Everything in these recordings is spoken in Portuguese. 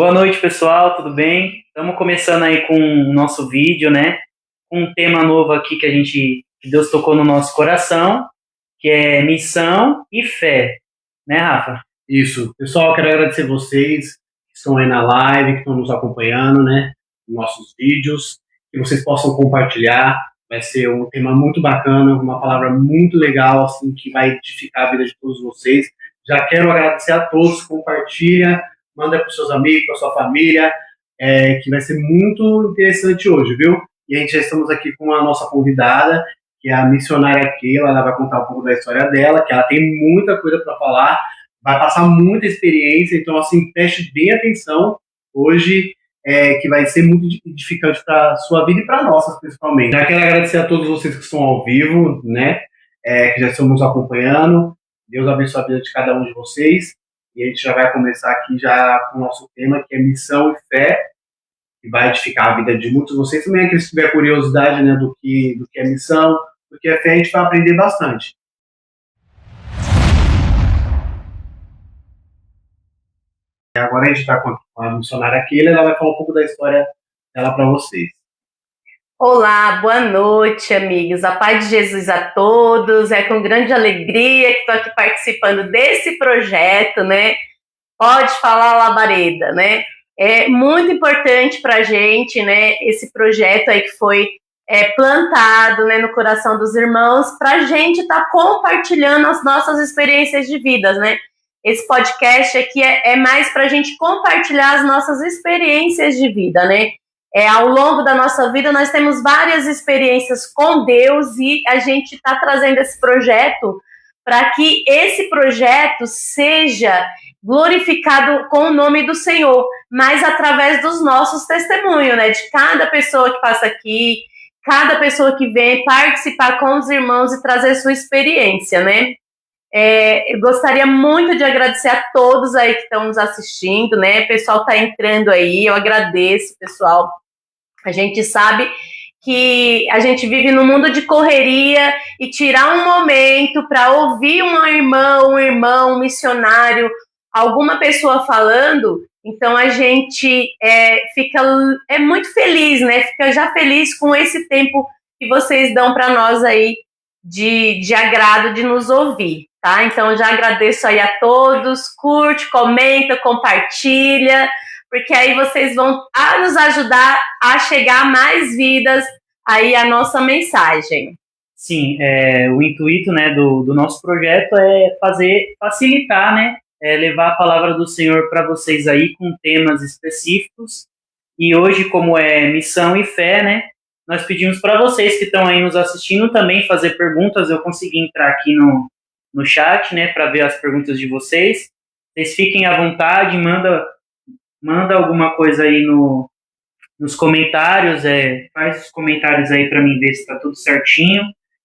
Boa noite, pessoal, tudo bem? Estamos começando aí com o nosso vídeo, né? Um tema novo aqui que Deus tocou no nosso coração, que é missão e fé, né, Rafa? Isso. Pessoal, quero agradecer vocês que estão aí na live, que estão nos acompanhando, né? Nossos vídeos, que vocês possam compartilhar. Vai ser um tema muito bacana, uma palavra muito legal, assim, que vai edificar a vida de todos vocês. Já quero agradecer a todos, compartilha, manda para os seus amigos, para sua família, que vai ser muito interessante hoje, viu? E a gente já estamos aqui com a nossa convidada, que é a missionária Keila. Ela vai contar um pouco da história dela, que ela tem muita coisa para falar, vai passar muita experiência, então, assim, preste bem atenção hoje, que vai ser muito edificante para a sua vida e para a nossa, principalmente. Já quero agradecer a todos vocês que estão ao vivo, né, que já estão nos acompanhando. Deus abençoe a vida de cada um de vocês. E a gente já vai começar aqui já com o nosso tema, que é missão e fé, que vai edificar a vida de muitos de vocês. Também, que se tiver curiosidade, né, do que é missão, do que é fé, a gente vai aprender bastante. Agora a gente está com a missionária Keila, ela vai falar um pouco da história dela para vocês. Olá, boa noite, amigos. A paz de Jesus a todos. É com grande alegria que estou aqui participando desse projeto, né? Pode falar, Labareda, né? É muito importante para a gente, né? Esse projeto aí que foi plantado, né, no coração dos irmãos, para a gente estar compartilhando as nossas experiências de vidas, né? Esse podcast aqui é mais para a gente compartilhar as nossas experiências de vida, né? Ao longo da nossa vida, nós temos várias experiências com Deus e a gente está trazendo esse projeto para que esse projeto seja glorificado com o nome do Senhor, mas através dos nossos testemunhos, né? De cada pessoa que passa aqui, cada pessoa que vem participar com os irmãos e trazer sua experiência, né? Eu gostaria muito de agradecer a todos aí que estão nos assistindo, né? O pessoal está entrando aí, eu agradeço, pessoal. A gente sabe que a gente vive num mundo de correria e tirar um momento para ouvir uma irmã, um irmão, um missionário, alguma pessoa falando, então a gente fica muito feliz, né? Fica já feliz com esse tempo que vocês dão para nós aí de agrado de nos ouvir, tá? Então, eu já agradeço aí a todos, curte, comenta, compartilha, porque aí vocês vão nos ajudar a chegar a mais vidas aí a nossa mensagem. Sim, o intuito, né, do nosso projeto é facilitar, né, levar a palavra do Senhor para vocês aí com temas específicos. E hoje, como é missão e fé, né, nós pedimos para vocês que estão aí nos assistindo também fazer perguntas. Eu consegui entrar aqui no chat, né, para ver as perguntas de vocês. Vocês fiquem à vontade, manda alguma coisa aí nos comentários, faz os comentários aí para mim ver se está tudo certinho.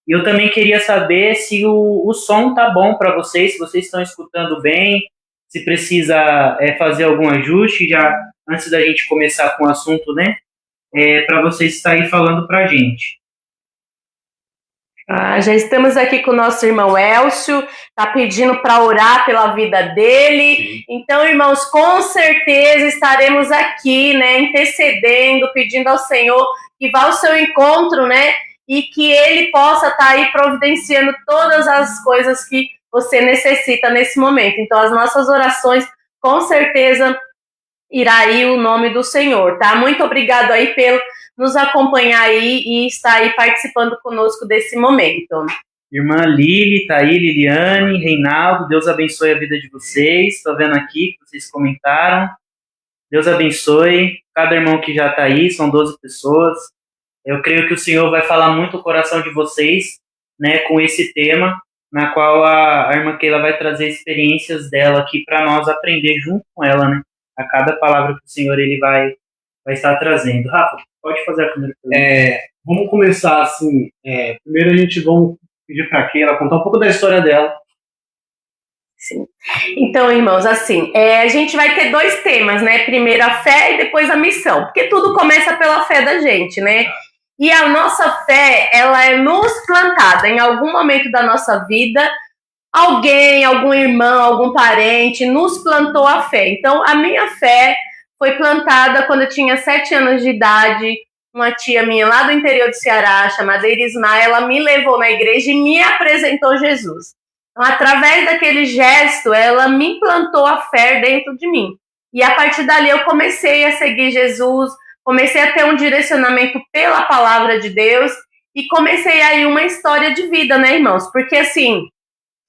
E eu também queria saber se o som tá bom para vocês, se vocês estão escutando bem, se precisa fazer algum ajuste já antes da gente começar com o assunto, né? Para vocês estarem falando para a gente. Já estamos aqui com o nosso irmão Elcio, está pedindo para orar pela vida dele. Sim. Então, irmãos, com certeza estaremos aqui, né, intercedendo, pedindo ao Senhor que vá ao seu encontro, né, e que Ele possa estar aí providenciando todas as coisas que você necessita nesse momento. Então, as nossas orações, com certeza, irá aí o nome do Senhor, tá? Muito obrigado aí pelo nos acompanhar aí e estar aí participando conosco desse momento. Irmã Lili, tá aí, Liliane, Reinaldo, Deus abençoe a vida de vocês. Estou vendo aqui que vocês comentaram. Deus abençoe cada irmão que já tá aí, são 12 pessoas. Eu creio que o Senhor vai falar muito o coração de vocês, né, com esse tema, na qual a irmã Keila vai trazer experiências dela aqui para nós aprender junto com ela, né, a cada palavra que o Senhor ele vai estar trazendo. Rafa, pode fazer a primeira pergunta. Vamos começar assim, primeiro a gente vai pedir para a Keila contar um pouco da história dela. Sim. Então, irmãos, assim, a gente vai ter 2 temas, né? Primeiro a fé e depois a missão, porque tudo começa pela fé da gente, né? E a nossa fé, ela é nos plantada em algum momento da nossa vida. Alguém, algum irmão, algum parente nos plantou a fé. Então, a minha fé foi plantada quando eu tinha 7 anos de idade. Uma tia minha lá do interior do Ceará, chamada Irisma, ela me levou na igreja e me apresentou Jesus. Então, através daquele gesto, ela me implantou a fé dentro de mim. E a partir dali eu comecei a seguir Jesus, comecei a ter um direcionamento pela palavra de Deus e comecei aí uma história de vida, né, irmãos? Porque assim,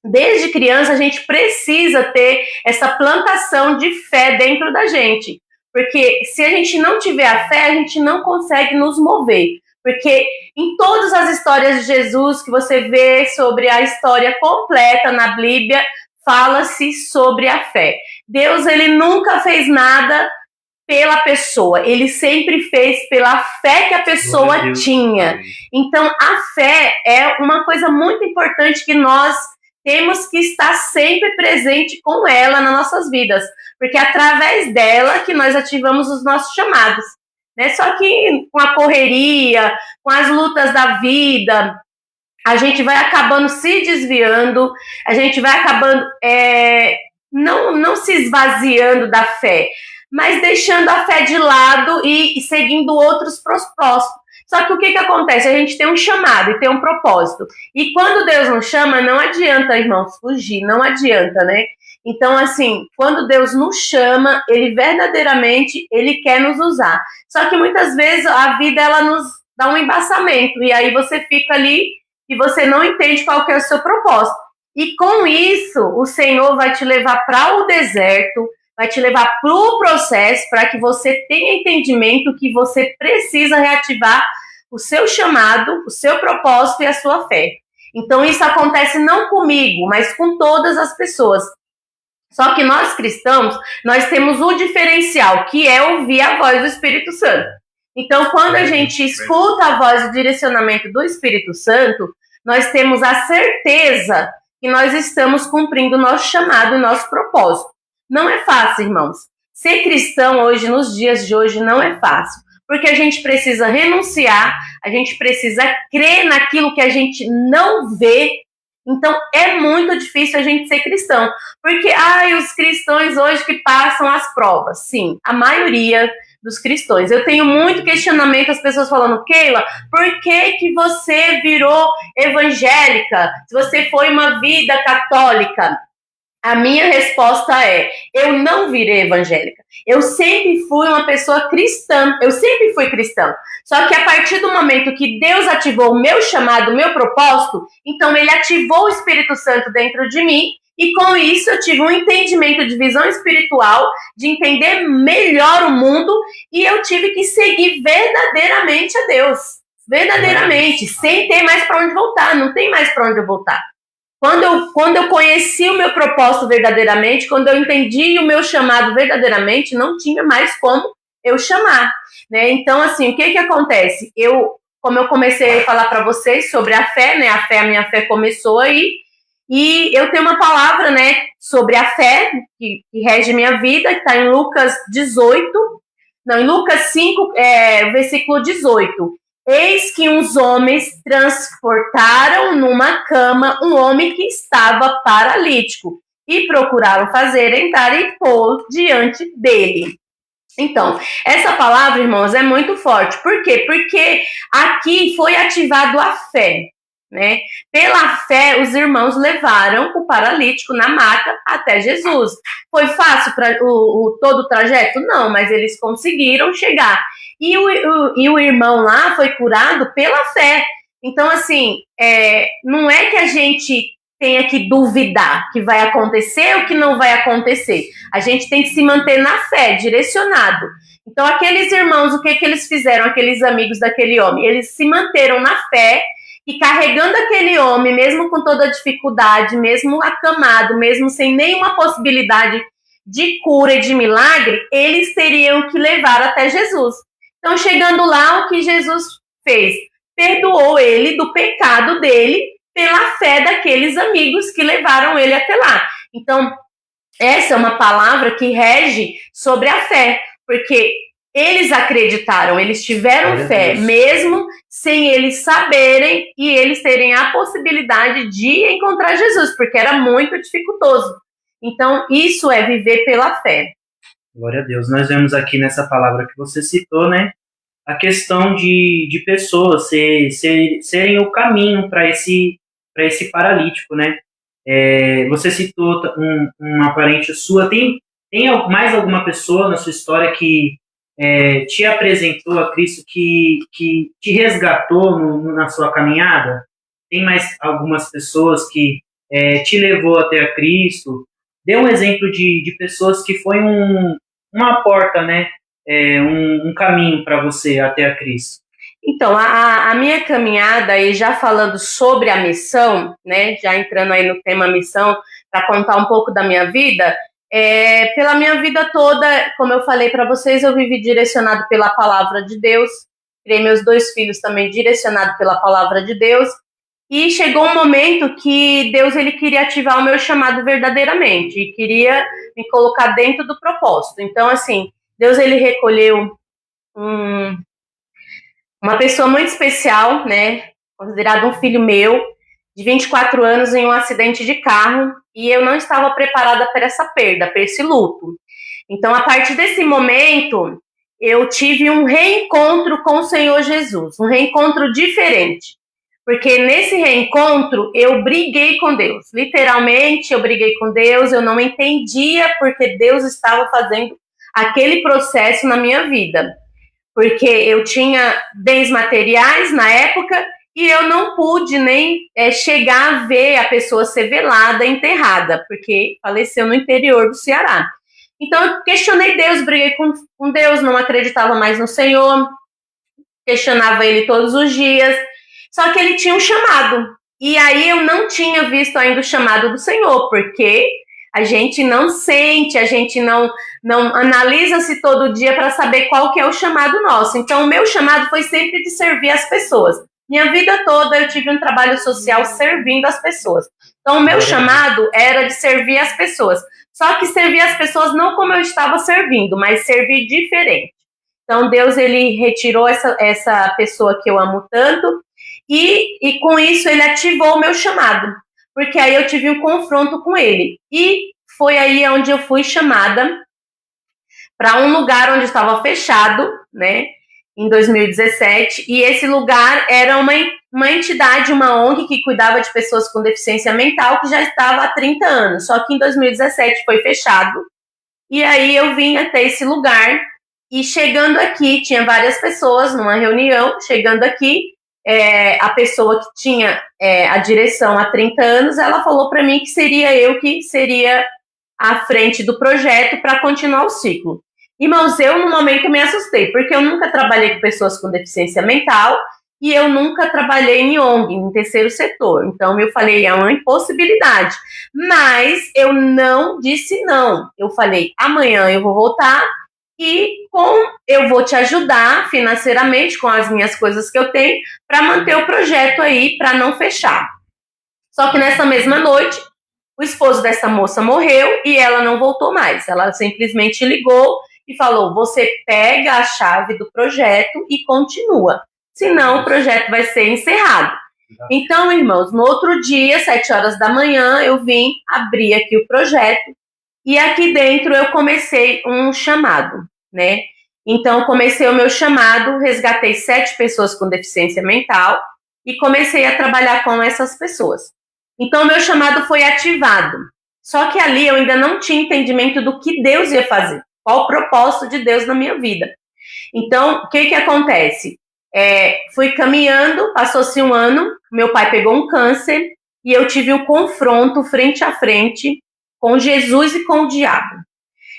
desde criança a gente precisa ter essa plantação de fé dentro da gente. Porque se a gente não tiver a fé, a gente não consegue nos mover. Porque em todas as histórias de Jesus que você vê sobre a história completa na Bíblia, fala-se sobre a fé. Deus, ele nunca fez nada pela pessoa, ele sempre fez pela fé que a pessoa tinha. Então, a fé é uma coisa muito importante que nós temos que estar sempre presente com ela nas nossas vidas, porque é através dela que nós ativamos os nossos chamados, né? Só que com a correria, com as lutas da vida, a gente vai acabando se desviando, a gente vai acabando não se esvaziando da fé, mas deixando a fé de lado e seguindo outros propósitos. Só que o que acontece? A gente tem um chamado e tem um propósito. E quando Deus nos chama, não adianta, irmãos, fugir, não adianta, né? Então, assim, quando Deus nos chama, Ele verdadeiramente, Ele quer nos usar. Só que muitas vezes a vida, ela nos dá um embaçamento. E aí você fica ali e você não entende qual que é o seu propósito. E com isso, o Senhor vai te levar para o deserto, vai te levar para o processo, para que você tenha entendimento que você precisa reativar o seu chamado, o seu propósito e a sua fé. Então, isso acontece não comigo, mas com todas as pessoas. Só que nós cristãos, nós temos um diferencial, que é ouvir a voz do Espírito Santo. Então, quando a gente escuta a voz do direcionamento do Espírito Santo, nós temos a certeza que nós estamos cumprindo o nosso chamado e o nosso propósito. Não é fácil, irmãos. Ser cristão hoje, nos dias de hoje, não é fácil. Porque a gente precisa renunciar, a gente precisa crer naquilo que a gente não vê. Então, é muito difícil a gente ser cristão. Porque, os cristãos hoje que passam as provas. Sim, a maioria dos cristãos. Eu tenho muito questionamento, as pessoas falando, Keila, por que você virou evangélica? Se você foi uma vida católica? A minha resposta é, eu não virei evangélica. Eu sempre fui uma pessoa cristã. Eu sempre fui cristã. Só que a partir do momento que Deus ativou o meu chamado, o meu propósito, então Ele ativou o Espírito Santo dentro de mim e com isso eu tive um entendimento de visão espiritual, de entender melhor o mundo e eu tive que seguir verdadeiramente a Deus. Verdadeiramente, sem ter mais para onde voltar. Não tem mais para onde eu voltar. Quando eu conheci o meu propósito verdadeiramente, quando eu entendi o meu chamado verdadeiramente, não tinha mais como eu chamar, né? Então, assim, o que acontece? Como eu comecei a falar para vocês sobre a fé, né? A minha fé começou aí, e eu tenho uma palavra, né, sobre a fé, que rege minha vida, que está em Lucas 5, versículo 18. Eis que uns homens transportaram numa cama um homem que estava paralítico e procuraram fazer entrar e pôr diante dele. Então, essa palavra, irmãos, é muito forte. Por quê? Porque aqui foi ativado a fé, né? Pela fé, os irmãos levaram o paralítico na maca até Jesus. Foi fácil para todo o trajeto? Não, mas eles conseguiram chegar. E o irmão lá foi curado pela fé. Então, assim, não é que a gente tenha que duvidar que vai acontecer ou que não vai acontecer. A gente tem que se manter na fé, direcionado. Então, aqueles irmãos, o que eles fizeram, aqueles amigos daquele homem? Eles se manteram na fé e carregando aquele homem, mesmo com toda a dificuldade, mesmo acamado, mesmo sem nenhuma possibilidade de cura e de milagre, eles teriam que levar até Jesus. Então, chegando lá, o que Jesus fez? Perdoou ele do pecado dele pela fé daqueles amigos que levaram ele até lá. Então, essa é uma palavra que rege sobre a fé, porque eles acreditaram, eles tiveram fé, mesmo sem eles saberem e eles terem a possibilidade de encontrar Jesus, porque era muito dificultoso. Então, isso é viver pela fé. Glória a Deus. Nós vemos aqui nessa palavra que você citou, né, a questão de pessoas serem o caminho para esse paralítico, né? Você citou uma parente sua. Tem mais alguma pessoa na sua história que te apresentou a Cristo, que te resgatou na sua caminhada? Tem mais algumas pessoas que te levou até a Cristo? Dê um exemplo de pessoas que foi uma porta, né? Um caminho para você até a Cristo. Então, a minha caminhada, aí já falando sobre a missão, né, já entrando aí no tema missão, para contar um pouco da minha vida, pela minha vida toda, como eu falei para vocês, eu vivi direcionado pela palavra de Deus, criei meus 2 filhos também direcionado pela palavra de Deus, e chegou um momento que Deus ele queria ativar o meu chamado verdadeiramente, e queria me colocar dentro do propósito. Então, assim, Deus ele recolheu uma pessoa muito especial, né, considerado um filho meu, de 24 anos, em um acidente de carro, e eu não estava preparada para essa perda, para esse luto. Então, a partir desse momento, eu tive um reencontro com o Senhor Jesus, um reencontro diferente. Porque nesse reencontro, eu briguei com Deus. Literalmente, eu briguei com Deus, eu não entendia porque Deus estava fazendo aquele processo na minha vida. Porque eu tinha bens materiais na época e eu não pude nem chegar a ver a pessoa ser velada, enterrada, porque faleceu no interior do Ceará. Então eu questionei Deus, briguei com Deus, não acreditava mais no Senhor, questionava Ele todos os dias, só que Ele tinha um chamado. E aí eu não tinha visto ainda o chamado do Senhor, porque a gente não sente, a gente não analisa-se todo dia para saber qual que é o chamado nosso. Então, o meu chamado foi sempre de servir as pessoas. Minha vida toda eu tive um trabalho social servindo as pessoas. Então, o meu chamado era de servir as pessoas. Só que servir as pessoas não como eu estava servindo, mas servir diferente. Então, Deus, ele retirou essa pessoa que eu amo tanto e com isso, ele ativou o meu chamado. Porque aí eu tive um confronto com ele. E foi aí onde eu fui chamada para um lugar onde estava fechado, né, em 2017, e esse lugar era uma entidade, uma ONG que cuidava de pessoas com deficiência mental, que já estava há 30 anos, só que em 2017 foi fechado, e aí eu vim até esse lugar, e chegando aqui, tinha várias pessoas numa reunião, chegando aqui, a pessoa que tinha a direção há 30 anos, ela falou para mim que seria eu que seria à frente do projeto para continuar o ciclo. Irmãos, eu no momento me assustei, porque eu nunca trabalhei com pessoas com deficiência mental e eu nunca trabalhei em ONG, em terceiro setor. Então eu falei, é uma impossibilidade. Mas eu não disse não. Eu falei, amanhã eu vou voltar e eu vou te ajudar financeiramente com as minhas coisas que eu tenho para manter o projeto aí, para não fechar. Só que nessa mesma noite, o esposo dessa moça morreu e ela não voltou mais. Ela simplesmente ligou e falou, você pega a chave do projeto e continua. Senão o projeto vai ser encerrado. Então, irmãos, no outro dia, 7 horas da manhã, eu vim abrir aqui o projeto e aqui dentro eu comecei um chamado, né? Então, comecei o meu chamado, resgatei 7 pessoas com deficiência mental e comecei a trabalhar com essas pessoas. Então, o meu chamado foi ativado. Só que ali eu ainda não tinha entendimento do que Deus ia fazer. Qual o propósito de Deus na minha vida. Então, o que acontece? Fui caminhando, passou-se um ano, meu pai pegou um câncer e eu tive um confronto frente a frente com Jesus e com o diabo.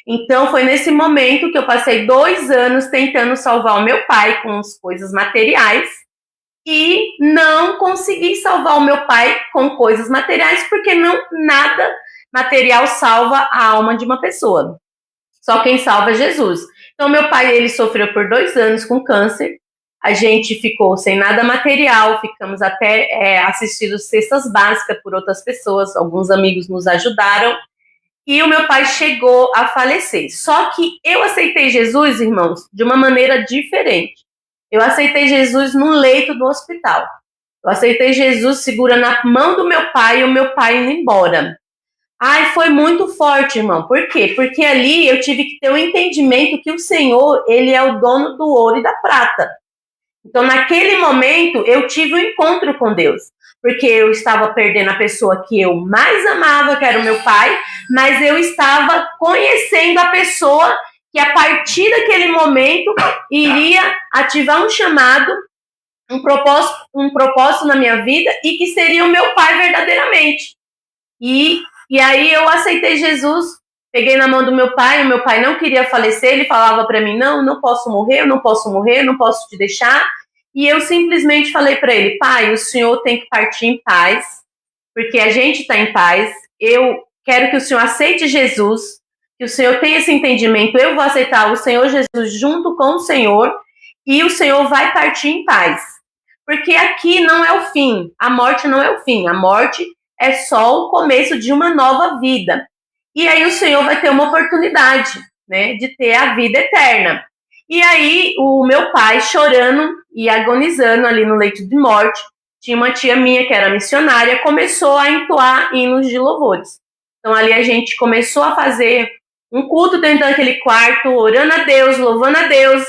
Então, foi nesse momento que eu passei 2 anos tentando salvar o meu pai com as coisas materiais e não consegui salvar o meu pai com coisas materiais, porque nada material salva a alma de uma pessoa. Só quem salva é Jesus. Então, meu pai, ele sofreu por 2 anos com câncer. A gente ficou sem nada material, ficamos até assistindo cestas básicas por outras pessoas, alguns amigos nos ajudaram. E o meu pai chegou a falecer. Só que eu aceitei Jesus, irmãos, de uma maneira diferente. Eu aceitei Jesus no leito do hospital. Eu aceitei Jesus segurando a mão do meu pai e o meu pai indo embora. Ai, foi muito forte, irmão. Por quê? Porque ali eu tive que ter o entendimento que o Senhor, ele é o dono do ouro e da prata. Então, naquele momento, eu tive um encontro com Deus. Porque eu estava perdendo a pessoa que eu mais amava, que era o meu pai, mas eu estava conhecendo a pessoa que a partir daquele momento iria ativar um chamado, um propósito na minha vida e que seria o meu pai verdadeiramente. E aí eu aceitei Jesus, peguei na mão do meu pai, o meu pai não queria falecer, ele falava para mim, não posso morrer, eu não posso morrer, não posso te deixar. E eu simplesmente falei para ele, pai, o senhor tem que partir em paz, porque a gente está em paz, eu quero que o senhor aceite Jesus, que o senhor tenha esse entendimento, eu vou aceitar o Senhor Jesus junto com o Senhor, e o Senhor vai partir em paz. Porque aqui não é o fim, a morte não é o fim, a morte é só o começo de uma nova vida. E aí o Senhor vai ter uma oportunidade, né, de ter a vida eterna. E aí o meu pai, chorando e agonizando ali no leito de morte, tinha uma tia minha que era missionária, começou a entoar hinos de louvores. Então ali a gente começou a fazer um culto dentro daquele quarto, orando a Deus, louvando a Deus,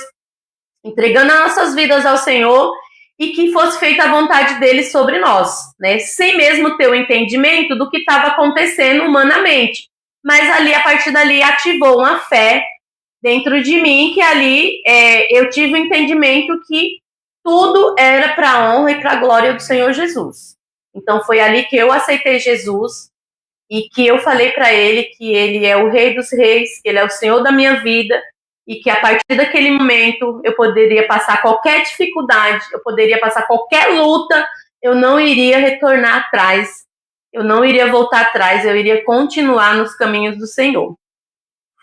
entregando as nossas vidas ao Senhor, e que fosse feita a vontade dele sobre nós, né? Sem mesmo ter o entendimento do que estava acontecendo humanamente. Mas ali, a partir dali, ativou uma fé dentro de mim, que ali eu tive o entendimento que tudo era para a honra e para a glória do Senhor Jesus. Então foi ali que eu aceitei Jesus e que eu falei para ele que ele é o Rei dos Reis, que ele é o Senhor da minha vida, e que a partir daquele momento eu poderia passar qualquer dificuldade, eu poderia passar qualquer luta, eu não iria retornar atrás, eu não iria voltar atrás, eu iria continuar nos caminhos do Senhor.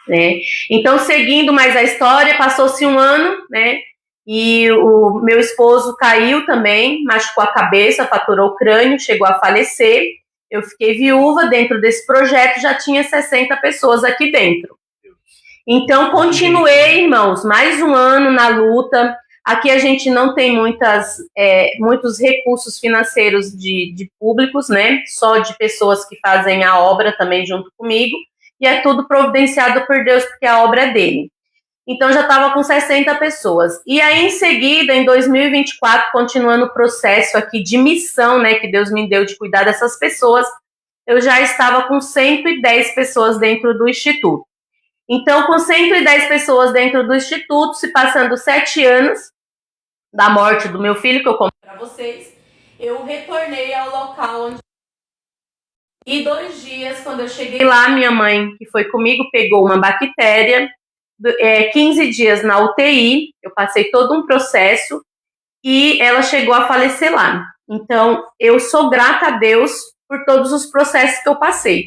Né? Então, seguindo mais a história, passou-se um ano, né? E o meu esposo caiu também, machucou a cabeça, fraturou o crânio, chegou a falecer. Eu fiquei viúva. Dentro desse projeto já tinha 60 pessoas aqui dentro. Então, continuei, irmãos, mais um ano na luta. Aqui a gente não tem muitos recursos financeiros de públicos, né? Só de pessoas que fazem a obra também junto comigo. E é tudo providenciado por Deus, porque a obra é dele. Então, já estava com 60 pessoas. E aí, em seguida, em 2024, continuando o processo aqui de missão, né, que Deus me deu de cuidar dessas pessoas, eu já estava com 110 pessoas dentro do Instituto. Então, com 110 pessoas dentro do Instituto, se passando 7 anos da morte do meu filho, que eu contei para vocês, eu retornei ao local onde... E 2 dias, quando eu cheguei lá, minha mãe, que foi comigo, pegou uma bactéria, 15 dias na UTI, eu passei todo um processo, e ela chegou a falecer lá. Então, eu sou grata a Deus por todos os processos que eu passei.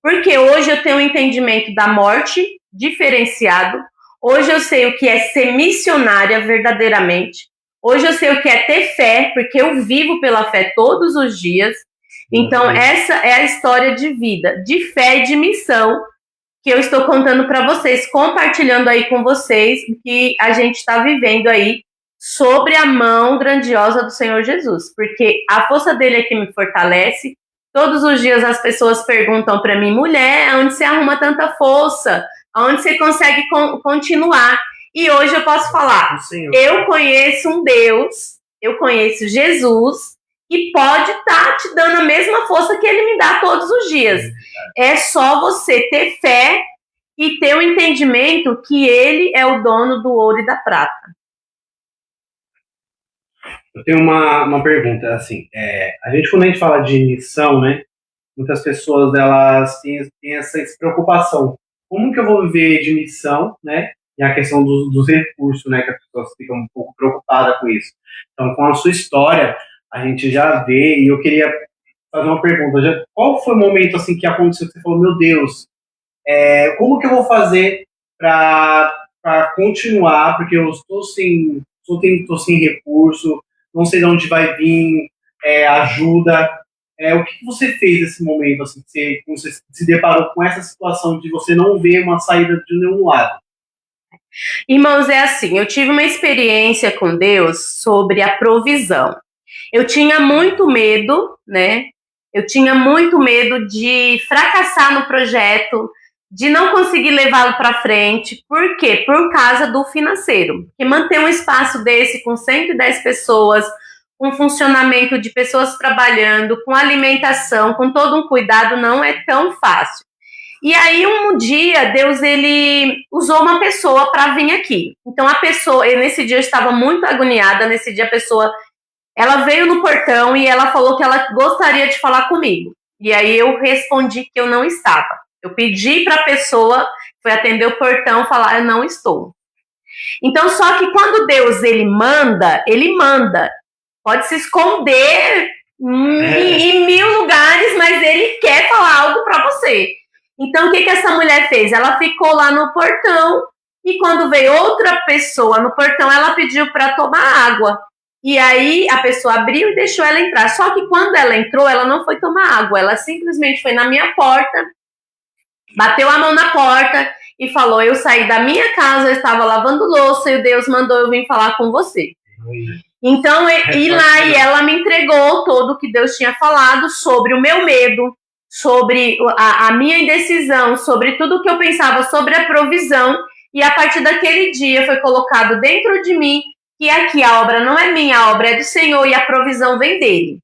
Porque hoje eu tenho um entendimento da morte diferenciado. Hoje eu sei o que é ser missionária verdadeiramente. Hoje eu sei o que é ter fé, porque eu vivo pela fé todos os dias. Então, essa é a história de vida, de fé e de missão que eu estou contando para vocês, compartilhando aí com vocês o que a gente está vivendo aí sobre a mão grandiosa do Senhor Jesus. Porque a força dele é que me fortalece. Todos os dias as pessoas perguntam para mim, mulher, onde você arruma tanta força? Onde você consegue continuar? E hoje eu posso falar, eu conheço um Deus, eu conheço Jesus, que pode estar te dando a mesma força que ele me dá todos os dias. É só você ter fé e ter o entendimento que ele é o dono do ouro e da prata. Eu tenho uma pergunta, assim, quando a gente fala de missão, né, muitas pessoas, elas têm essa preocupação. Como que eu vou viver de missão, né, e a questão dos recursos, né, que as pessoas ficam um pouco preocupadas com isso. Então, com a sua história, a gente já vê, e eu queria fazer uma pergunta, qual foi o momento, assim, que aconteceu, que você falou, meu Deus, como que eu vou fazer para continuar, porque eu estou sem recurso, não sei de onde vai vir ajuda. O que você fez nesse momento, assim, que você se deparou com essa situação de você não ver uma saída de nenhum lado? Irmãos, é assim, eu tive uma experiência com Deus sobre a provisão. Eu tinha muito medo, né, Eu tinha muito medo de fracassar no projeto, de não conseguir levá-lo para frente. Por quê? Por causa do financeiro. Porque manter um espaço desse com 110 pessoas, com funcionamento de pessoas trabalhando, com alimentação, com todo um cuidado, não é tão fácil. E aí, um dia, Deus, ele usou uma pessoa para vir aqui. Então, a pessoa, nesse dia eu estava muito agoniada, nesse dia a pessoa, ela veio no portão e ela falou que ela gostaria de falar comigo. E aí eu respondi que eu não estava. Eu pedi para a pessoa, foi atender o portão, falar, eu não estou. Então, só que quando Deus, ele manda, pode se esconder em 1000 lugares, mas ele quer falar algo para você. Então, o que essa mulher fez? Ela ficou lá no portão e quando veio outra pessoa no portão, ela pediu para tomar água. E aí a pessoa abriu e deixou ela entrar. Só que quando ela entrou, ela não foi tomar água. Ela simplesmente foi na minha porta, bateu a mão na porta e falou, eu saí da minha casa, eu estava lavando louça e Deus mandou eu vir falar com você. Então, e ela me entregou todo o que Deus tinha falado sobre o meu medo, sobre a minha indecisão, sobre tudo o que eu pensava sobre a provisão, e a partir daquele dia foi colocado dentro de mim que aqui a obra não é minha, a obra é do Senhor e a provisão vem dele.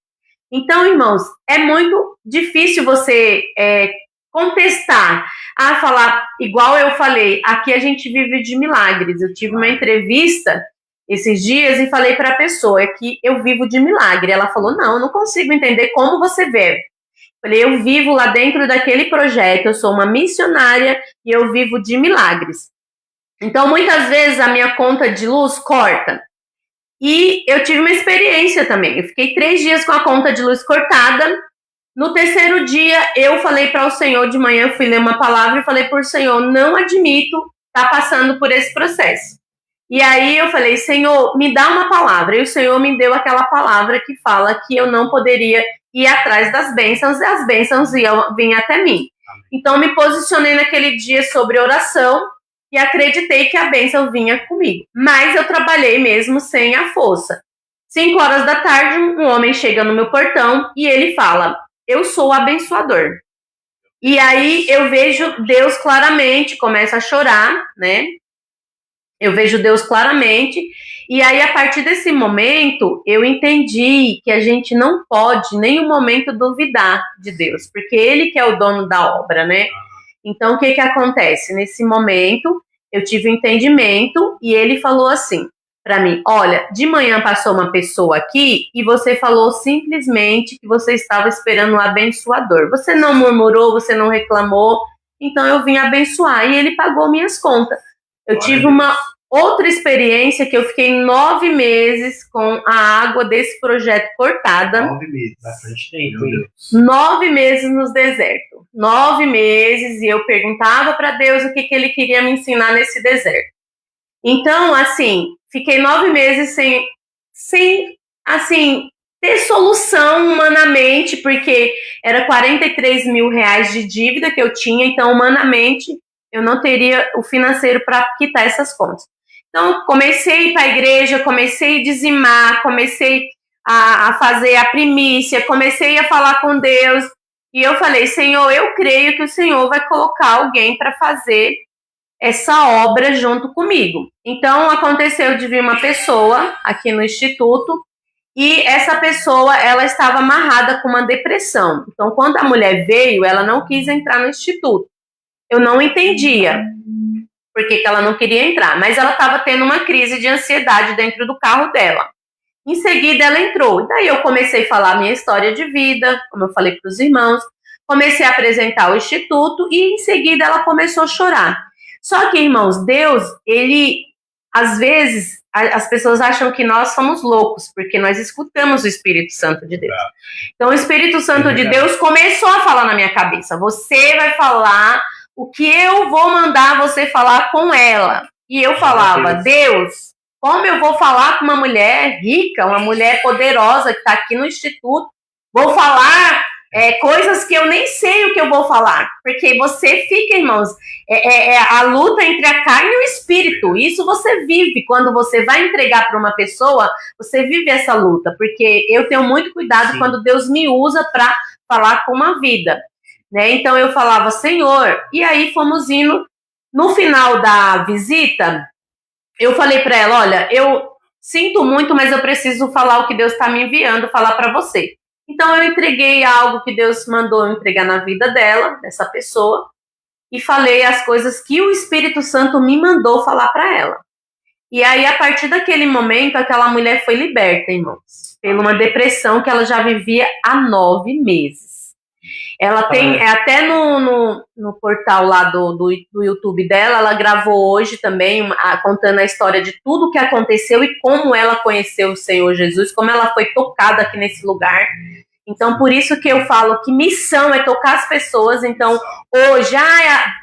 Então, irmãos, é muito difícil você contestar, falar, igual eu falei, aqui a gente vive de milagres. Eu tive uma entrevista esses dias e falei para a pessoa que eu vivo de milagre. Ela falou, não, eu não consigo entender como você vive. Falei, eu vivo lá dentro daquele projeto, eu sou uma missionária e eu vivo de milagres. Então, muitas vezes a minha conta de luz corta. E eu tive uma experiência também. Eu fiquei 3 dias com a conta de luz cortada. No terceiro dia, eu falei para o Senhor de manhã, fui ler uma palavra e falei para o Senhor, não admito estar passando por esse processo. E aí eu falei, Senhor, me dá uma palavra. E o Senhor me deu aquela palavra que fala que eu não poderia ir atrás das bênçãos e as bênçãos iam vir até mim. Então, me posicionei naquele dia sobre oração e acreditei que a bênção vinha comigo. Mas eu trabalhei mesmo sem a força. 5 horas da tarde, um homem chega no meu portão e ele fala, eu sou o abençoador. E aí eu vejo Deus claramente, começa a chorar, né? Eu vejo Deus claramente, e aí a partir desse momento eu entendi que a gente não pode em nenhum momento duvidar de Deus, porque Ele que é o dono da obra, né? Então o que acontece? Nesse momento eu tive um entendimento e Ele falou assim para mim, olha, de manhã passou uma pessoa aqui e você falou simplesmente que você estava esperando um abençoador. Você não murmurou, você não reclamou, então eu vim abençoar e Ele pagou minhas contas. Eu tive uma outra experiência que eu fiquei 9 meses com a água desse projeto cortada. 9 meses, bastante tempo. 9 meses no deserto. 9 meses e eu perguntava para Deus o que Ele queria me ensinar nesse deserto. Então, assim, fiquei 9 meses sem assim, ter solução humanamente, porque era 43 mil reais de dívida que eu tinha, então humanamente eu não teria o financeiro para quitar essas contas. Então, comecei a ir para a igreja, comecei a dizimar, comecei a fazer a primícia, comecei a falar com Deus. E eu falei, Senhor, eu creio que o Senhor vai colocar alguém para fazer essa obra junto comigo. Então, aconteceu de vir uma pessoa aqui no Instituto e essa pessoa, ela estava amarrada com uma depressão. Então, quando a mulher veio, ela não quis entrar no Instituto. Eu não entendia por que ela não queria entrar, mas ela estava tendo uma crise de ansiedade dentro do carro dela. Em seguida, ela entrou. Daí eu comecei a falar a minha história de vida, como eu falei para os irmãos, comecei a apresentar o Instituto e em seguida ela começou a chorar. Só que, irmãos, Deus, ele, às vezes, as pessoas acham que nós somos loucos, porque nós escutamos o Espírito Santo de Deus. Então, o Espírito Santo de Deus começou a falar na minha cabeça, você vai falar o que eu vou mandar você falar com ela. E eu falava, Deus, como eu vou falar com uma mulher rica, uma mulher poderosa que está aqui no Instituto, vou falar coisas que eu nem sei o que eu vou falar, porque você fica, irmãos, a luta entre a carne e o espírito, isso você vive, quando você vai entregar para uma pessoa, você vive essa luta, porque eu tenho muito cuidado Sim. quando Deus me usa para falar com uma vida, né? Então eu falava, Senhor, e aí fomos indo, no final da visita, eu falei para ela, olha, eu sinto muito, mas eu preciso falar o que Deus está me enviando, falar para você. Então eu entreguei algo que Deus mandou eu entregar na vida dela, dessa pessoa, e falei as coisas que o Espírito Santo me mandou falar para ela. E aí, a partir daquele momento, aquela mulher foi liberta, irmãos, por uma depressão que ela já vivia há 9 meses. Ela tem, até no portal lá do YouTube dela, ela gravou hoje também, contando a história de tudo que aconteceu e como ela conheceu o Senhor Jesus, como ela foi tocada aqui nesse lugar. Então, por isso que eu falo que missão é tocar as pessoas. Então, hoje,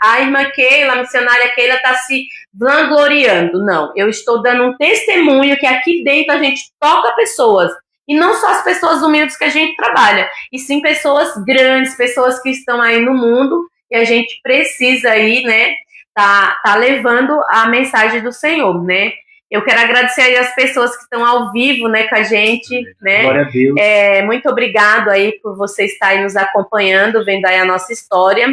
a irmã Keila, a missionária Keila, está se vangloriando. Não, eu estou dando um testemunho que aqui dentro a gente toca pessoas. E não só as pessoas humildes que a gente trabalha, e sim pessoas grandes, pessoas que estão aí no mundo, e a gente precisa aí, né, tá levando a mensagem do Senhor, né. Eu quero agradecer aí as pessoas que estão ao vivo, né, com a gente, né. Glória a Deus. Muito obrigado aí por você estar aí nos acompanhando, vendo aí a nossa história.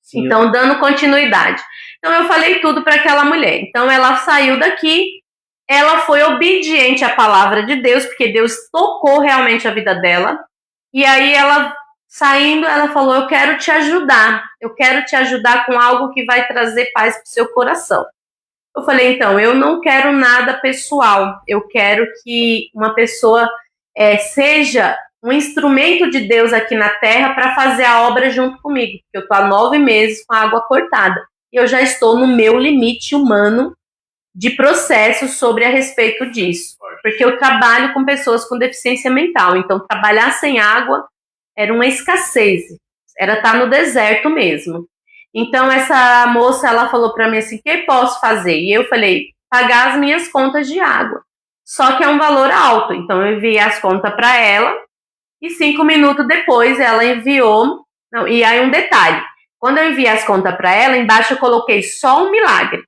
Sim. Então, dando continuidade. Então, eu falei tudo para aquela mulher. Então, ela saiu daqui, ela foi obediente à palavra de Deus, porque Deus tocou realmente a vida dela. E aí, ela saindo, ela falou, eu quero te ajudar com algo que vai trazer paz para o seu coração. Eu falei, então, eu não quero nada pessoal, eu quero que uma pessoa seja um instrumento de Deus aqui na terra para fazer a obra junto comigo, porque eu estou há 9 meses com a água cortada, e eu já estou no meu limite humano de processo sobre a respeito disso, porque eu trabalho com pessoas com deficiência mental, então trabalhar sem água era uma escassez, era estar no deserto mesmo. Então, essa moça, ela falou para mim assim, o que eu posso fazer? E eu falei, pagar as minhas contas de água. Só que é um valor alto. Então, eu enviei as contas para ela e 5 minutos depois ela enviou... Não, e aí um detalhe, quando eu enviei as contas para ela, embaixo eu coloquei só um milagre.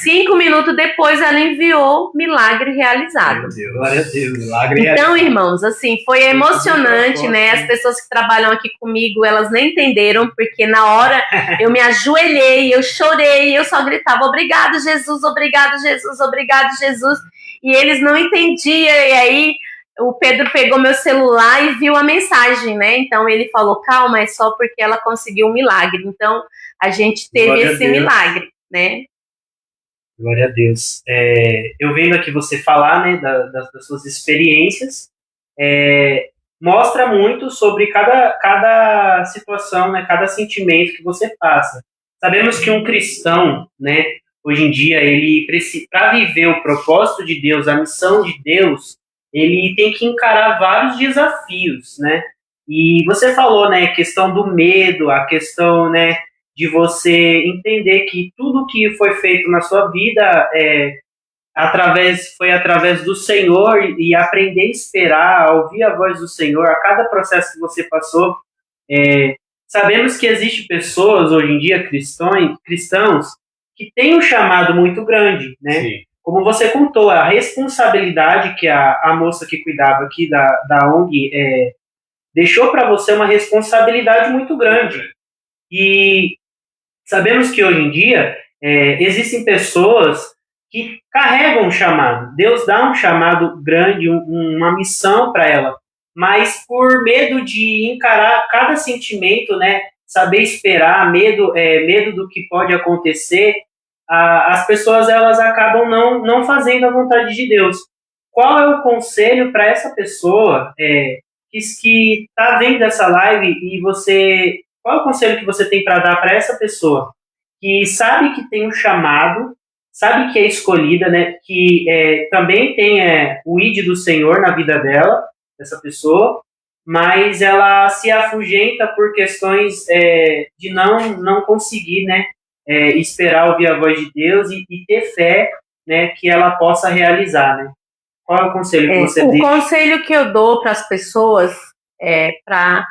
5 minutos depois ela enviou milagre realizado. Meu Deus, glória a Deus. Milagre então, irmãos, assim, foi emocionante, né? As pessoas que trabalham aqui comigo, elas nem entenderam, porque na hora eu me ajoelhei, eu chorei, eu só gritava, obrigado, Jesus, obrigado, Jesus, obrigado, Jesus. E eles não entendiam, e aí o Pedro pegou meu celular e viu a mensagem, né? Então ele falou, calma, é só porque ela conseguiu um milagre. Então, a gente teve esse milagre, né? Glória a Deus. Eu vendo aqui você falar, né, das suas experiências, mostra muito sobre cada situação, né, cada sentimento que você passa. Sabemos que um cristão, né, hoje em dia, ele para viver o propósito de Deus, a missão de Deus, ele tem que encarar vários desafios, né? E você falou, né, a questão do medo, a questão, né, de você entender que tudo que foi feito na sua vida foi através do Senhor, e aprender a esperar, a ouvir a voz do Senhor, a cada processo que você passou. Sabemos que existem pessoas, hoje em dia, cristãos, que têm um chamado muito grande, né? Sim. Como você contou, a responsabilidade que a moça que cuidava aqui da ONG deixou para você uma responsabilidade muito grande. E sabemos que hoje em dia existem pessoas que carregam um chamado. Deus dá um chamado grande, uma missão para ela, mas por medo de encarar cada sentimento, né, saber esperar, medo do que pode acontecer, as pessoas elas acabam não fazendo a vontade de Deus. Qual é o conselho para essa pessoa que está vendo essa live e você... Qual é o conselho que você tem para dar para essa pessoa que sabe que tem um chamado, sabe que é escolhida, né, que também tem o ID do Senhor na vida dela, dessa pessoa, mas ela se afugenta por questões de não conseguir, né, esperar ouvir a voz de Deus e ter fé, né, que ela possa realizar, né? Qual é o conselho que você dá? O conselho que eu dou para as pessoas para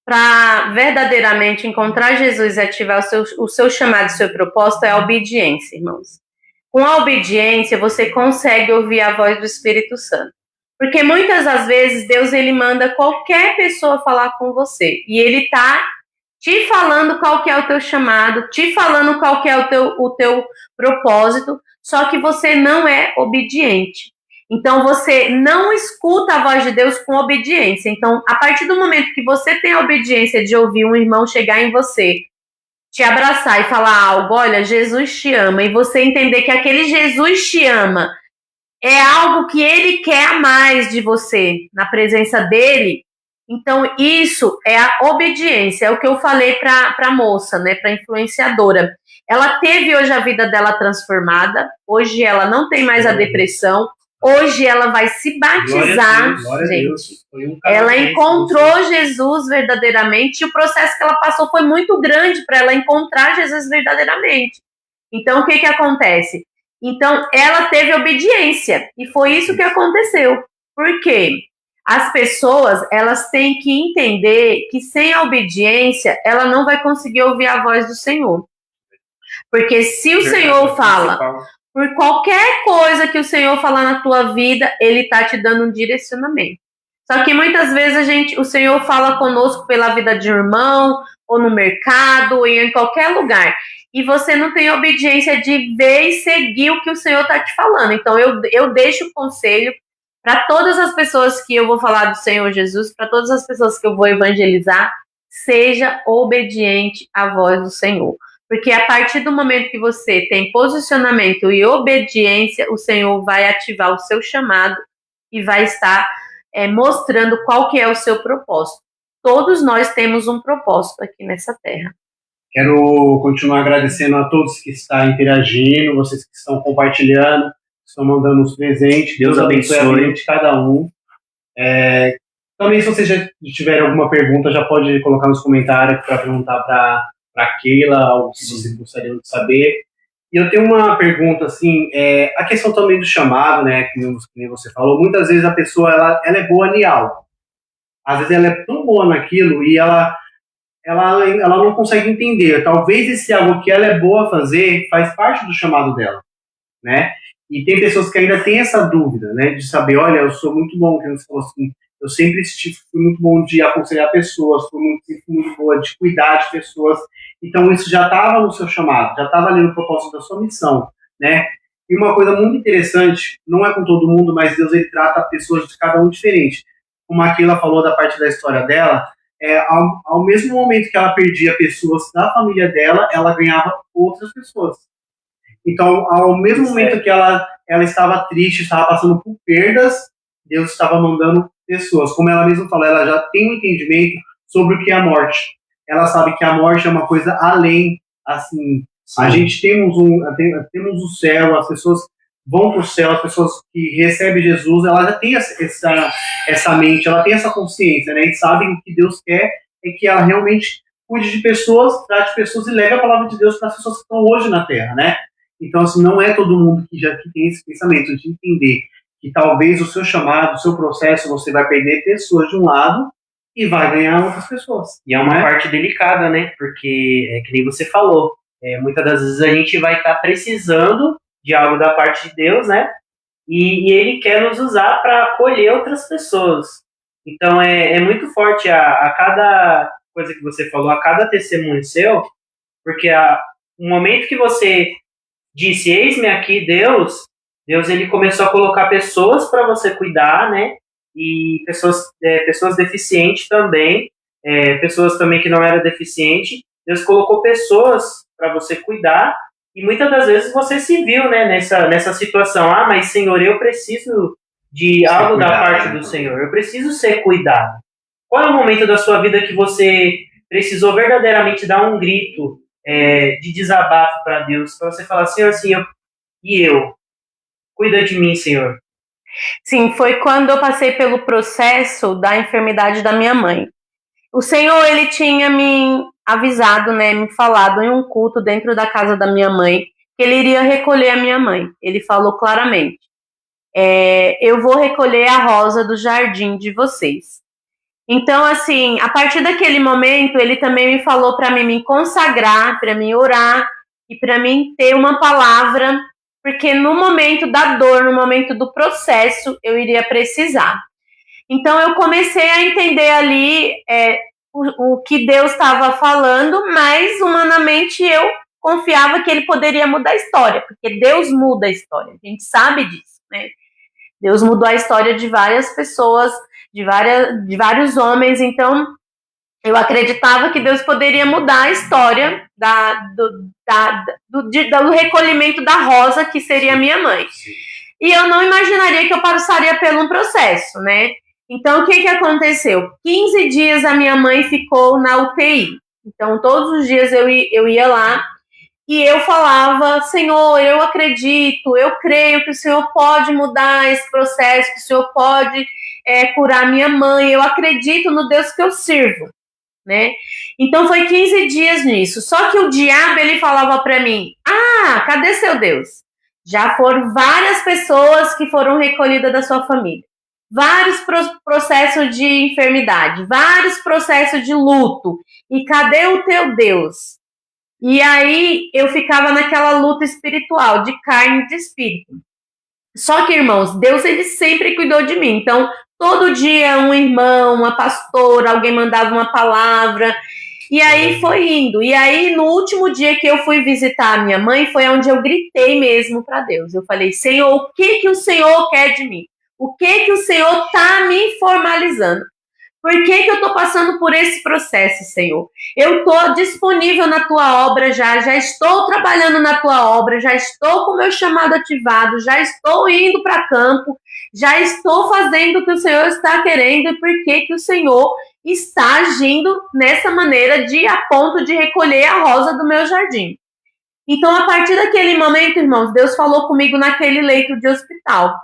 para verdadeiramente encontrar Jesus e ativar o seu chamado, o seu propósito, é a obediência, irmãos. Com a obediência, você consegue ouvir a voz do Espírito Santo. Porque muitas das vezes Deus ele manda qualquer pessoa falar com você. E ele está te falando qual que é o teu chamado, te falando qual que é o teu propósito, só que você não é obediente. Então, você não escuta a voz de Deus com obediência. Então, a partir do momento que você tem a obediência de ouvir um irmão chegar em você, te abraçar e falar algo, olha, Jesus te ama, e você entender que aquele Jesus te ama é algo que ele quer a mais de você, na presença dele, então isso é a obediência, é o que eu falei para a moça, né, para a influenciadora. Ela teve hoje a vida dela transformada, hoje ela não tem mais a depressão, hoje ela vai se batizar, gente. Ela encontrou Jesus verdadeiramente e o processo que ela passou foi muito grande para ela encontrar Jesus verdadeiramente. Então, o que acontece? Então, ela teve obediência e foi isso que aconteceu. Por quê? As pessoas, elas têm que entender que sem a obediência, ela não vai conseguir ouvir a voz do Senhor. Porque se o Senhor fala, por qualquer coisa que o Senhor falar na tua vida, ele está te dando um direcionamento. Só que muitas vezes o Senhor fala conosco pela vida de um irmão, ou no mercado, ou em qualquer lugar. E você não tem obediência de ver e seguir o que o Senhor está te falando. Então, eu deixo o conselho para todas as pessoas que eu vou falar do Senhor Jesus, para todas as pessoas que eu vou evangelizar, seja obediente à voz do Senhor. Porque a partir do momento que você tem posicionamento e obediência, o Senhor vai ativar o seu chamado e vai estar mostrando qual que é o seu propósito. Todos nós temos um propósito aqui nessa terra. Quero continuar agradecendo a todos que estão interagindo, vocês que estão compartilhando, estão mandando os presentes. Deus abençoe a vida de cada um. Também, se vocês já tiverem alguma pergunta, já pode colocar nos comentários para perguntar para Keila, algo que vocês gostariam de saber. E eu tenho uma pergunta, assim, a questão também do chamado, né, que nem você falou, muitas vezes a pessoa, ela é boa em algo. Às vezes ela é tão boa naquilo e ela não consegue entender. Talvez esse algo que ela é boa a fazer faz parte do chamado dela, né? E tem pessoas que ainda têm essa dúvida, né, de saber, olha, eu sou muito bom, que você falou assim, eu sempre fui muito bom de aconselhar pessoas, fui muito boa de cuidar de pessoas. Então, isso já estava no seu chamado, já estava ali no propósito da sua missão, né? E uma coisa muito interessante, não é com todo mundo, mas Deus, ele trata pessoas de cada um diferente. Como a Keila falou da parte da história dela, ao mesmo momento que ela perdia pessoas da família dela, ela ganhava outras pessoas. Então, ao mesmo momento que ela estava triste, estava passando por perdas, Deus estava mandando pessoas. Como ela mesma falou, ela já tem um entendimento sobre o que é a morte. Ela sabe que a morte é uma coisa além, assim, sim. A gente temos o céu, as pessoas vão para o céu, as pessoas que recebem Jesus, ela já tem essa mente, ela tem essa consciência, né? E sabem o que Deus quer é que ela realmente cuide de pessoas, trate pessoas e leve a palavra de Deus para as pessoas que estão hoje na Terra, né? Então, assim, não é todo mundo que tem esse pensamento de entender que talvez o seu chamado, o seu processo, você vai perder pessoas de um lado e vai ganhar outras pessoas. E é uma parte delicada, né? Porque, que nem você falou, muitas das vezes a gente vai estar precisando de algo da parte de Deus, né? E ele quer nos usar para acolher outras pessoas. Então, é muito forte a cada coisa que você falou, a cada testemunho seu, porque o momento que você disse, eis-me aqui, Deus, ele começou a colocar pessoas para você cuidar, né? E pessoas deficientes também, pessoas também que não eram deficientes. Deus colocou pessoas para você cuidar e muitas das vezes você se viu, né, nessa situação. Ah, mas Senhor, eu preciso de algo da parte do Senhor. Eu preciso ser cuidado. Qual é o momento da sua vida que você precisou verdadeiramente dar um grito de desabafo para Deus, para você falar, Senhor, assim, eu, cuida de mim, Senhor? Sim, foi quando eu passei pelo processo da enfermidade da minha mãe. O Senhor, ele tinha me avisado, né, me falado em um culto dentro da casa da minha mãe, que ele iria recolher a minha mãe. Ele falou claramente, eu vou recolher a rosa do jardim de vocês. Então, assim, a partir daquele momento, ele também me falou para mim me consagrar, para mim orar e para mim ter uma palavra, porque no momento da dor, no momento do processo, eu iria precisar. Então, eu comecei a entender ali o que Deus estava falando, mas humanamente eu confiava que ele poderia mudar a história, porque Deus muda a história, a gente sabe disso, né? Deus mudou a história de várias pessoas, de vários homens, então eu acreditava que Deus poderia mudar a história do recolhimento da Rosa, que seria minha mãe. E eu não imaginaria que eu passaria por um processo, né? Então, o que aconteceu? 15 dias a minha mãe ficou na UTI. Então, todos os dias eu ia lá e eu falava, Senhor, eu acredito, eu creio que o Senhor pode mudar esse processo, que o Senhor pode curar minha mãe, eu acredito no Deus que eu sirvo, né? Então foi 15 dias nisso. Só que o diabo, ele falava para mim, cadê seu Deus? Já foram várias pessoas que foram recolhidas da sua família. Vários processos de enfermidade, vários processos de luto. E cadê o teu Deus? E aí eu ficava naquela luta espiritual, de carne e de espírito. Só que, irmãos, Deus, ele sempre cuidou de mim. Então, todo dia um irmão, uma pastora, alguém mandava uma palavra. E aí foi indo. E aí, no último dia que eu fui visitar a minha mãe, foi onde eu gritei mesmo para Deus. Eu falei, Senhor, o que o Senhor quer de mim? O que o Senhor está me formalizando? Por que eu estou passando por esse processo, Senhor? Eu estou disponível na tua obra já estou trabalhando na tua obra, já estou com o meu chamado ativado, já estou indo para campo, já estou fazendo o que o Senhor está querendo e por que o Senhor está agindo nessa maneira a ponto de recolher a rosa do meu jardim. Então, a partir daquele momento, irmãos, Deus falou comigo naquele leito de hospital.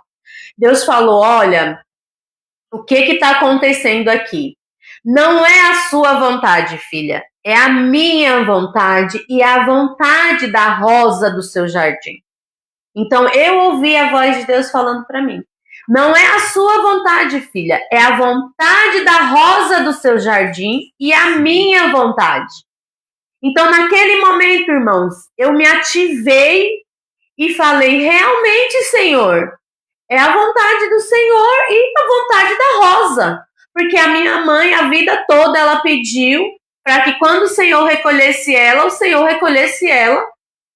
Deus falou, olha, o que está acontecendo aqui? Não é a sua vontade, filha, é a minha vontade e a vontade da rosa do seu jardim. Então, eu ouvi a voz de Deus falando para mim. Não é a sua vontade, filha, é a vontade da rosa do seu jardim e a minha vontade. Então, naquele momento, irmãos, eu me ativei e falei, realmente, Senhor, é a vontade do Senhor e a vontade da rosa. Porque a minha mãe, a vida toda, ela pediu para que quando o Senhor recolhesse ela, o Senhor recolhesse ela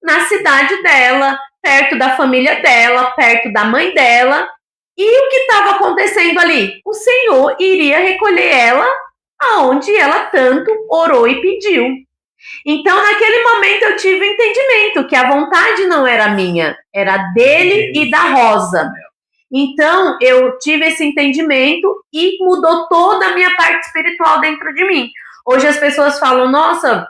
na cidade dela, perto da família dela, perto da mãe dela. E o que estava acontecendo ali? O Senhor iria recolher ela aonde ela tanto orou e pediu. Então, naquele momento, eu tive o entendimento que a vontade não era minha, era dele e da Rosa. Então, eu tive esse entendimento e mudou toda a minha parte espiritual dentro de mim. Hoje as pessoas falam, nossa,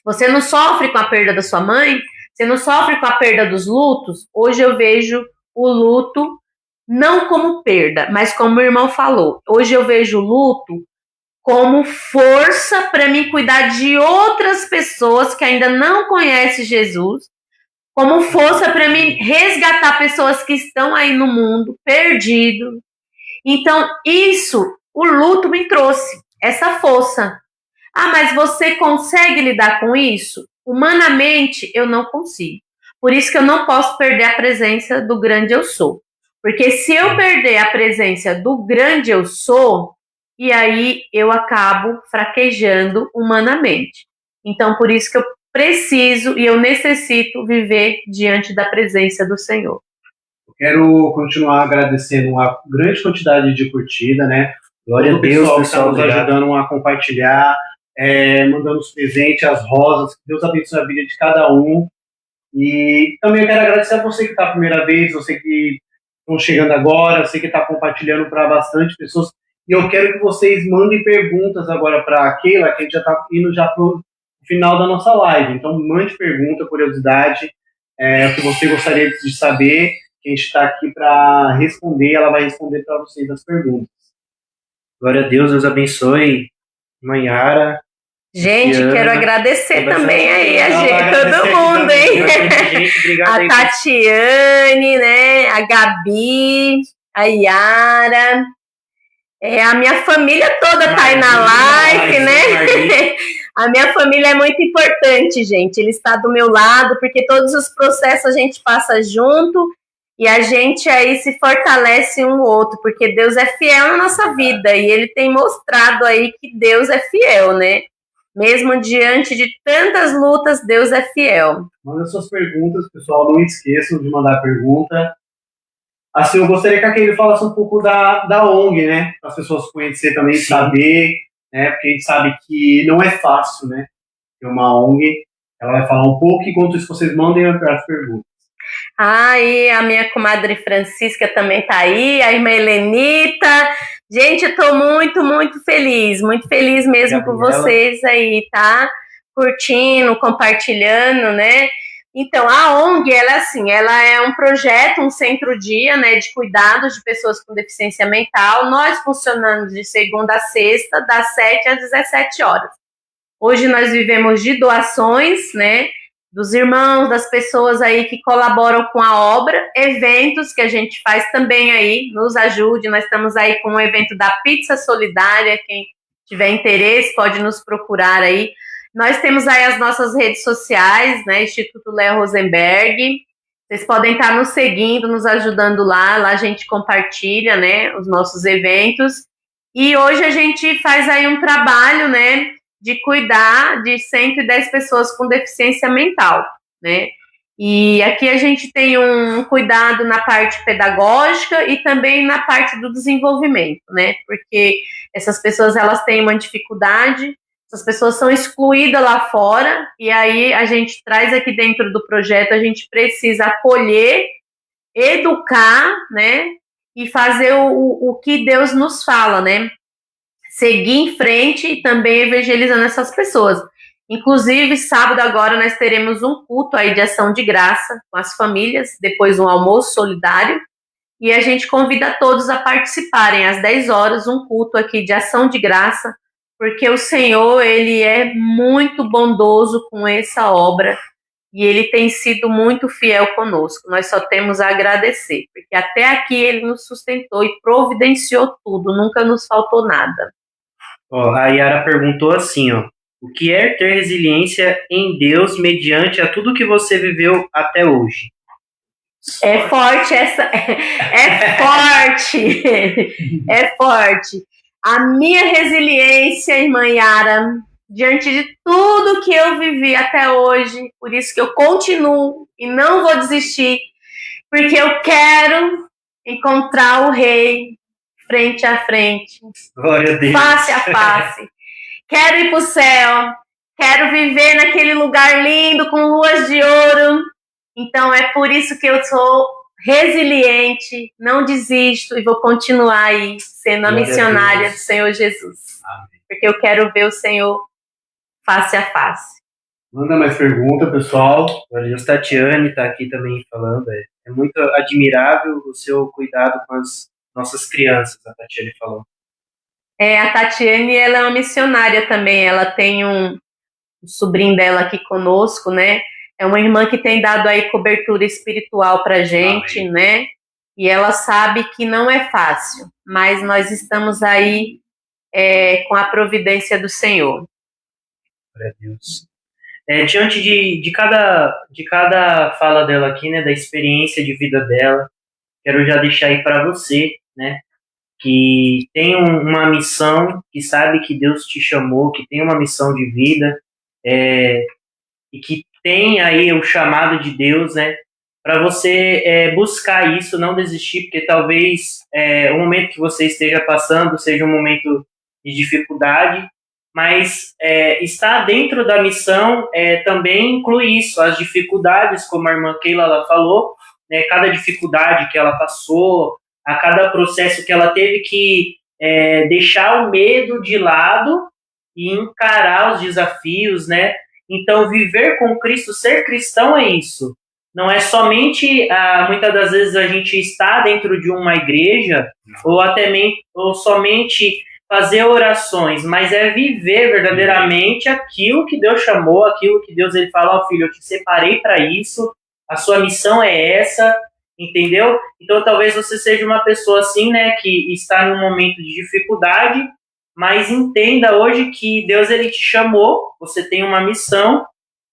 você não sofre com a perda da sua mãe? Você não sofre com a perda dos lutos? Hoje eu vejo o luto não como perda, mas como o irmão falou. Hoje eu vejo o luto como força para me cuidar de outras pessoas que ainda não conhecem Jesus, como força para me resgatar pessoas que estão aí no mundo, perdido. Então, isso, o luto me trouxe, essa força. Mas você consegue lidar com isso? Humanamente, eu não consigo. Por isso que eu não posso perder a presença do grande eu sou. Porque se eu perder a presença do grande eu sou, e aí eu acabo fraquejando humanamente. Então, por isso que eu preciso e eu necessito viver diante da presença do Senhor. Eu quero continuar agradecendo uma grande quantidade de curtida, né? Glória a Deus, pessoal que está nos ajudando a compartilhar, mandando os presentes, as rosas. Que Deus abençoe a vida de cada um. E também eu quero agradecer a você que está a primeira vez, você que estão chegando agora, você que está compartilhando para bastante pessoas. E eu quero que vocês mandem perguntas agora para a Keila, que a gente já está indo já para o final da nossa live. Então, mande pergunta, curiosidade, o que você gostaria de saber, que a gente está aqui para responder, ela vai responder para vocês as perguntas. Glória a Deus, Deus abençoe. Maiara. Gente, quero agradecer também aí a gente, todo mundo, hein? A Tatiane, né? A Gabi, a Yara. A minha família toda tá aí na live, né? A minha família é muito importante, gente. Ele está do meu lado, porque todos os processos a gente passa junto e a gente aí se fortalece um outro, porque Deus é fiel na nossa vida e Ele tem mostrado aí que Deus é fiel, né? Mesmo diante de tantas lutas, Deus é fiel. Manda suas perguntas, pessoal. Não esqueçam de mandar pergunta. Assim, eu gostaria que a Keila falasse um pouco da ONG, né? Para as pessoas conhecerem também, sim, saber, né? Porque a gente sabe que não é fácil, né? Ter uma ONG. Ela vai falar um pouco, enquanto isso vocês mandem as perguntas. E a minha comadre Francisca também tá aí, a irmã Helenita. Gente, eu tô muito, muito feliz mesmo por vocês aí, tá? Curtindo, compartilhando, né? Então, a ONG, ela é um projeto, um centro-dia, né, de cuidados de pessoas com deficiência mental. Nós funcionamos de segunda a sexta, das 7 às 17 horas. Hoje nós vivemos de doações, né, dos irmãos, das pessoas aí que colaboram com a obra, eventos que a gente faz também aí, nos ajude. Nós estamos aí com o evento da Pizza Solidária, quem tiver interesse pode nos procurar aí. Nós temos aí as nossas redes sociais, né, Instituto Léo Rosenberg. Vocês podem estar nos seguindo, nos ajudando lá a gente compartilha, né, os nossos eventos. E hoje a gente faz aí um trabalho, né, de cuidar de 110 pessoas com deficiência mental, né? E aqui a gente tem um cuidado na parte pedagógica e também na parte do desenvolvimento, né? Porque essas pessoas, elas têm uma dificuldade, essas pessoas são excluídas lá fora, e aí a gente traz aqui dentro do projeto, a gente precisa acolher, educar, né? E fazer o que Deus nos fala, né? Seguir em frente e também evangelizando essas pessoas. Inclusive, sábado agora nós teremos um culto aí de ação de graça com as famílias, depois um almoço solidário, e a gente convida todos a participarem às 10 horas, um culto aqui de ação de graça, porque o Senhor, Ele é muito bondoso com essa obra e Ele tem sido muito fiel conosco. Nós só temos a agradecer, porque até aqui Ele nos sustentou e providenciou tudo, nunca nos faltou nada. A Yara perguntou assim, o que é ter resiliência em Deus mediante a tudo que você viveu até hoje? É forte essa, é forte, é forte. A minha resiliência, irmã Yara, diante de tudo que eu vivi até hoje, por isso que eu continuo e não vou desistir, porque eu quero encontrar o Rei frente a frente, glória a Deus, face a face. Quero ir para o céu, quero viver naquele lugar lindo com luas de ouro. Então é por isso que eu sou resiliente, não desisto e vou continuar aí sendo a missionária do Senhor Jesus. Amém. Porque eu quero ver o Senhor face a face. Manda mais pergunta, pessoal. A Tatiane está aqui também falando. É muito admirável o seu cuidado com as nossas crianças, a Tatiane falou. A Tatiane, ela é uma missionária também. Ela tem um sobrinho dela aqui conosco, né? É uma irmã que tem dado aí cobertura espiritual pra gente, amém, né? E ela sabe que não é fácil, mas nós estamos aí com a providência do Senhor. Glória a Deus. Diante de cada fala dela aqui, né, da experiência de vida dela, quero já deixar aí para você, né, que tem uma missão, que sabe que Deus te chamou, que tem uma missão de vida, e que tem aí o chamado de Deus, né, para você buscar isso, não desistir, porque talvez o momento que você esteja passando seja um momento de dificuldade, mas estar dentro da missão também inclui isso, as dificuldades, como a irmã Keila ela falou, né, cada dificuldade que ela passou, a cada processo que ela teve que deixar o medo de lado e encarar os desafios, né? Então, viver com Cristo, ser cristão é isso. Não é somente, muitas das vezes, a gente estar dentro de uma igreja ou somente fazer orações, mas é viver verdadeiramente aquilo que Deus chamou, aquilo que Deus ele fala, filho, eu te separei para isso, a sua missão é essa, entendeu? Então talvez você seja uma pessoa assim, né, que está num momento de dificuldade, mas entenda hoje que Deus ele te chamou, você tem uma missão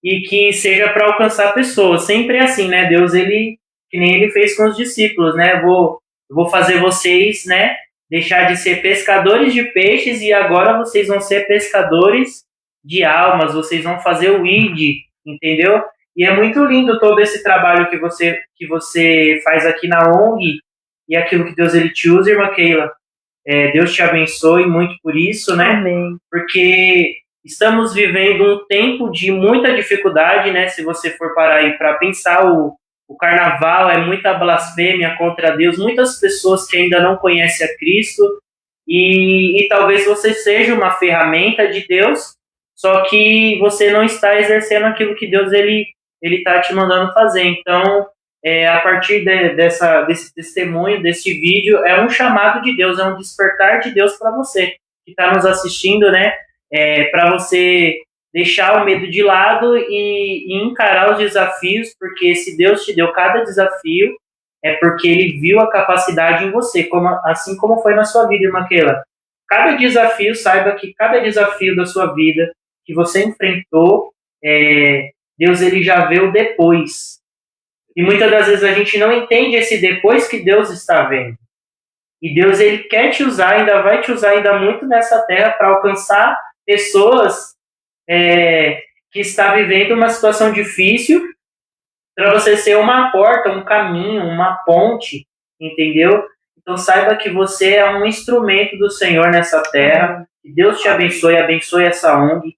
e que seja para alcançar pessoas. Sempre é assim, né? Deus ele, que nem ele fez com os discípulos, né? Eu vou fazer vocês, né, deixar de ser pescadores de peixes e agora vocês vão ser pescadores de almas, vocês vão fazer o ID, entendeu? E é muito lindo todo esse trabalho que você faz aqui na ONG e aquilo que Deus ele te usa, irmã Keila. Deus te abençoe muito por isso, né? Amém. Porque estamos vivendo um tempo de muita dificuldade, né? Se você for parar aí para pensar, o carnaval é muita blasfêmia contra Deus, muitas pessoas que ainda não conhecem a Cristo, e talvez você seja uma ferramenta de Deus, só que você não está exercendo aquilo que Deus ele está te mandando fazer. Então, a partir desse testemunho, desse vídeo, é um chamado de Deus, é um despertar de Deus para você que está nos assistindo, né? Para você deixar o medo de lado e encarar os desafios, porque se Deus te deu cada desafio, é porque Ele viu a capacidade em você, assim como foi na sua vida, irmã Keila. Cada desafio, saiba que cada desafio da sua vida que você enfrentou, Deus ele já vê o depois. E muitas das vezes a gente não entende esse depois que Deus está vendo. E Deus ele quer te usar, ainda vai te usar ainda muito nessa terra para alcançar pessoas que estão vivendo uma situação difícil, para você ser uma porta, um caminho, uma ponte, entendeu? Então saiba que você é um instrumento do Senhor nessa terra. Que Deus te abençoe essa ONG,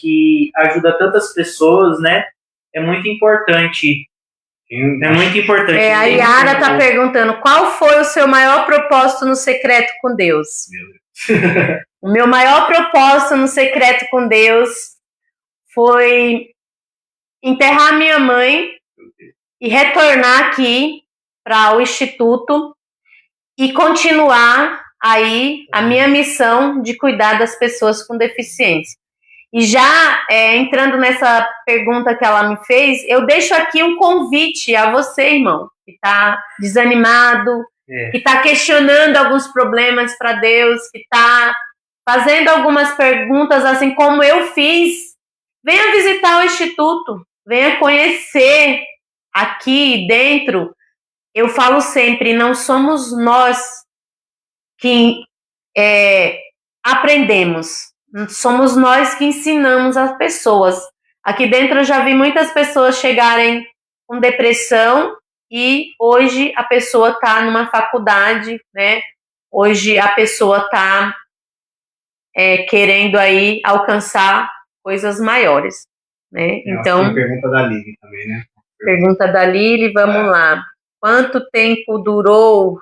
que ajuda tantas pessoas, né? É muito importante. É muito importante. A Yara está perguntando, qual foi o seu maior propósito no secreto com Deus? O meu maior propósito no secreto com Deus foi enterrar minha mãe e retornar aqui para o Instituto e continuar aí a minha missão de cuidar das pessoas com deficiência. E já entrando nessa pergunta que ela me fez, eu deixo aqui um convite a você, irmão, que está desanimado, que está questionando alguns problemas para Deus, que está fazendo algumas perguntas, assim como eu fiz. Venha visitar o Instituto, venha conhecer aqui dentro. Eu falo sempre, não somos nós que aprendemos, somos nós que ensinamos as pessoas. Aqui dentro eu já vi muitas pessoas chegarem com depressão e hoje a pessoa está numa faculdade, né? Hoje a pessoa está querendo aí alcançar coisas maiores, né? Então, pergunta da Lili também, né? Pergunta da Lili, vamos lá. Quanto tempo durou?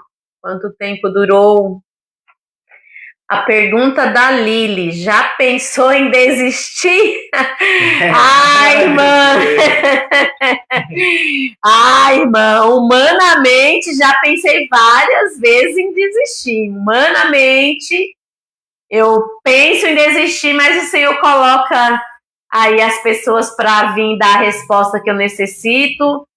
A pergunta da Lili, já pensou em desistir? Ai, irmã, humanamente já pensei várias vezes em desistir. Humanamente eu penso em desistir, mas o Senhor coloca aí as pessoas para vir dar a resposta que eu necessito.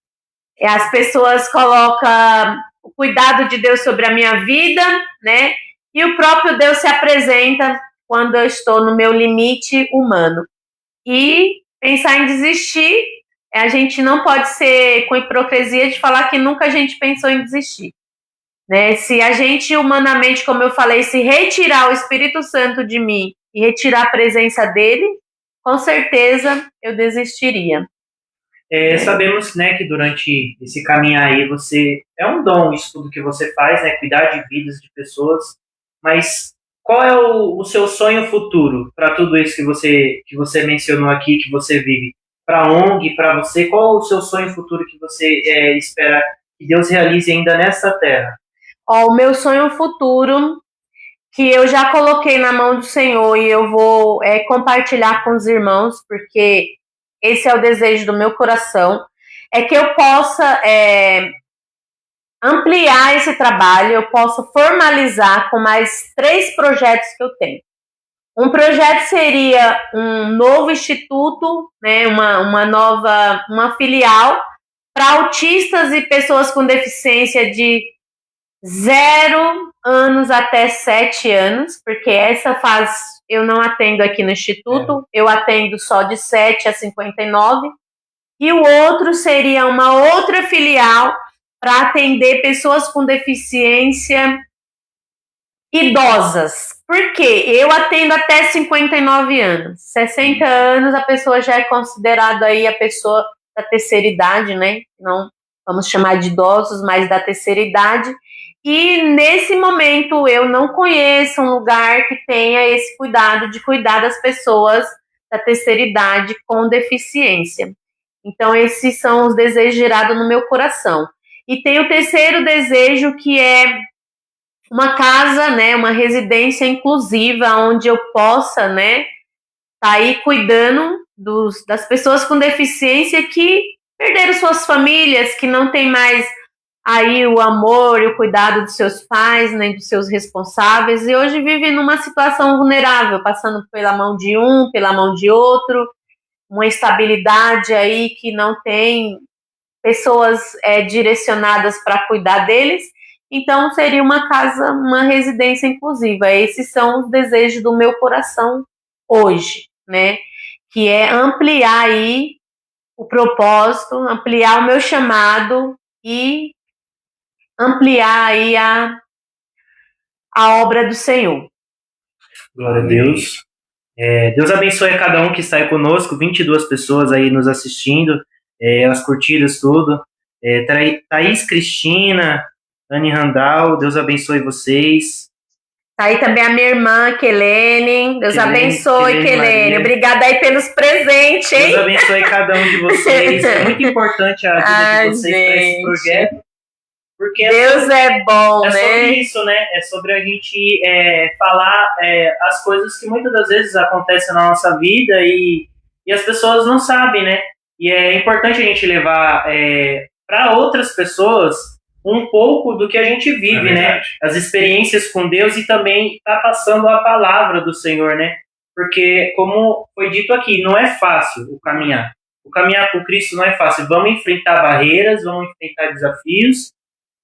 As pessoas colocam o cuidado de Deus sobre a minha vida, né? E o próprio Deus se apresenta quando eu estou no meu limite humano. E pensar em desistir, a gente não pode ser com hipocrisia de falar que nunca a gente pensou em desistir. Né? Se a gente humanamente, como eu falei, se retirar o Espírito Santo de mim e retirar a presença dele, com certeza eu desistiria. Sabemos, né, que durante esse caminho aí é um dom isso tudo que você faz, né, cuidar de vidas de pessoas, mas qual é o seu sonho futuro para tudo isso que você mencionou aqui, que você vive? Para a ONG, para você, qual é o seu sonho futuro que você espera que Deus realize ainda nessa terra? O meu sonho futuro, que eu já coloquei na mão do Senhor e eu vou compartilhar com os irmãos, porque esse é o desejo do meu coração, é que eu possa ampliar esse trabalho, eu possa formalizar com mais 3 projetos que eu tenho. Um projeto seria um novo instituto, né, uma filial, para autistas e pessoas com deficiência de 0 anos até 7 anos, porque essa fase eu não atendo aqui no Instituto, eu atendo só de 7 a 59, e o outro seria uma outra filial para atender pessoas com deficiência idosas. Por quê? Eu atendo até 59 anos. 60 anos a pessoa já é considerada aí a pessoa da terceira idade, né? Não vamos chamar de idosos, mas da terceira idade. E nesse momento eu não conheço um lugar que tenha esse cuidado de cuidar das pessoas da terceira idade com deficiência. Então esses são os desejos gerados no meu coração. E tem o terceiro desejo, que é uma casa, né, uma residência inclusiva, onde eu possa, né, tá aí cuidando das pessoas com deficiência que perderam suas famílias, que não tem mais aí o amor e o cuidado dos seus pais, nem dos seus responsáveis, e hoje vivem numa situação vulnerável, passando pela mão de um, pela mão de outro, uma estabilidade aí que não tem pessoas direcionadas para cuidar deles. Então seria uma casa, uma residência inclusiva. Esses são os desejos do meu coração hoje, né? Que é ampliar aí o propósito, ampliar o meu chamado e ampliar aí a obra do Senhor. Glória a Deus. Deus abençoe a cada um que está aí conosco, 22 pessoas aí nos assistindo, as curtidas, tudo. Thaís Cristina, Anne Randall, Deus abençoe vocês. Tá aí também a minha irmã, Kelene. Deus abençoe, Kelene. Obrigada aí pelos presentes, hein? Deus abençoe cada um de vocês. É muito importante a vida de vocês para esse projeto. Porque Deus é bom, né? É sobre isso, né? É sobre a gente falar as coisas que muitas das vezes acontecem na nossa vida e as pessoas não sabem, né? E é importante a gente levar para outras pessoas um pouco do que a gente vive, né? As experiências com Deus e também tá passando a palavra do Senhor, né? Porque, como foi dito aqui, não é fácil o caminhar. O caminhar com Cristo não é fácil. Vamos enfrentar barreiras, vamos enfrentar desafios,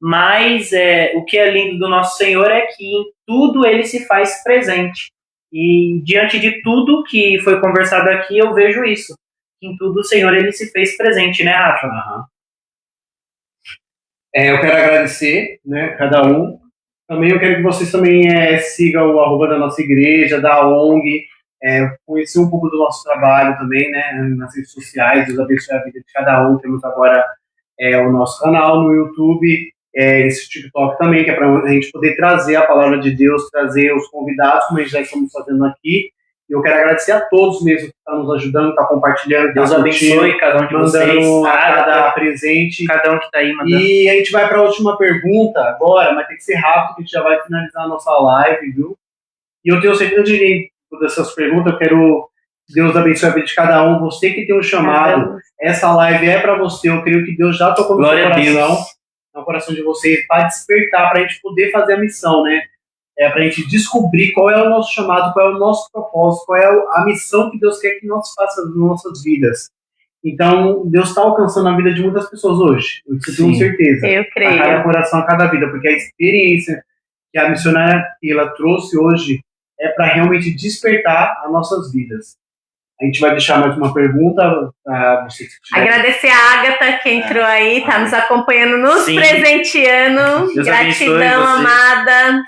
mas o que é lindo do nosso Senhor é que em tudo Ele se faz presente. E diante de tudo que foi conversado aqui, eu vejo isso. Em tudo o Senhor Ele se fez presente, né, Rafa? Uhum. Eu quero agradecer, né, cada um. Também eu quero que vocês também sigam o @ da nossa igreja, da ONG, conhecer um pouco do nosso trabalho também, né, nas redes sociais. Deus abençoe a vida de cada um. Temos agora o nosso canal no YouTube, esse TikTok também, que é para a gente poder trazer a palavra de Deus, trazer os convidados, como a gente já estamos fazendo aqui. E eu quero agradecer a todos mesmo que estão nos ajudando, está compartilhando. Deus abençoe cada um de vocês, cada presente. Cada um que está aí mandando. E a gente vai para a última pergunta agora, mas tem que ser rápido, que a gente já vai finalizar a nossa live, viu? E eu tenho certeza de dessas perguntas, eu quero que Deus abençoe a vida de cada um. Você que tem um chamado, essa live é para você. Eu creio que Deus já tocou no seu coração, no coração de vocês, para despertar, para a gente poder fazer a missão, né? Para a gente descobrir qual é o nosso chamado, qual é o nosso propósito, qual é a missão que Deus quer que nós façamos nas nossas vidas. Então, Deus está alcançando a vida de muitas pessoas hoje. Eu tenho certeza. Eu creio. A cada coração, a cada vida, porque a experiência que a missionária ela trouxe hoje é para realmente despertar as nossas vidas. A gente vai deixar mais uma pergunta para você. Agradecer a Ágata que entrou aí, está nos acompanhando, nos presenteando. Deus gratidão, amada.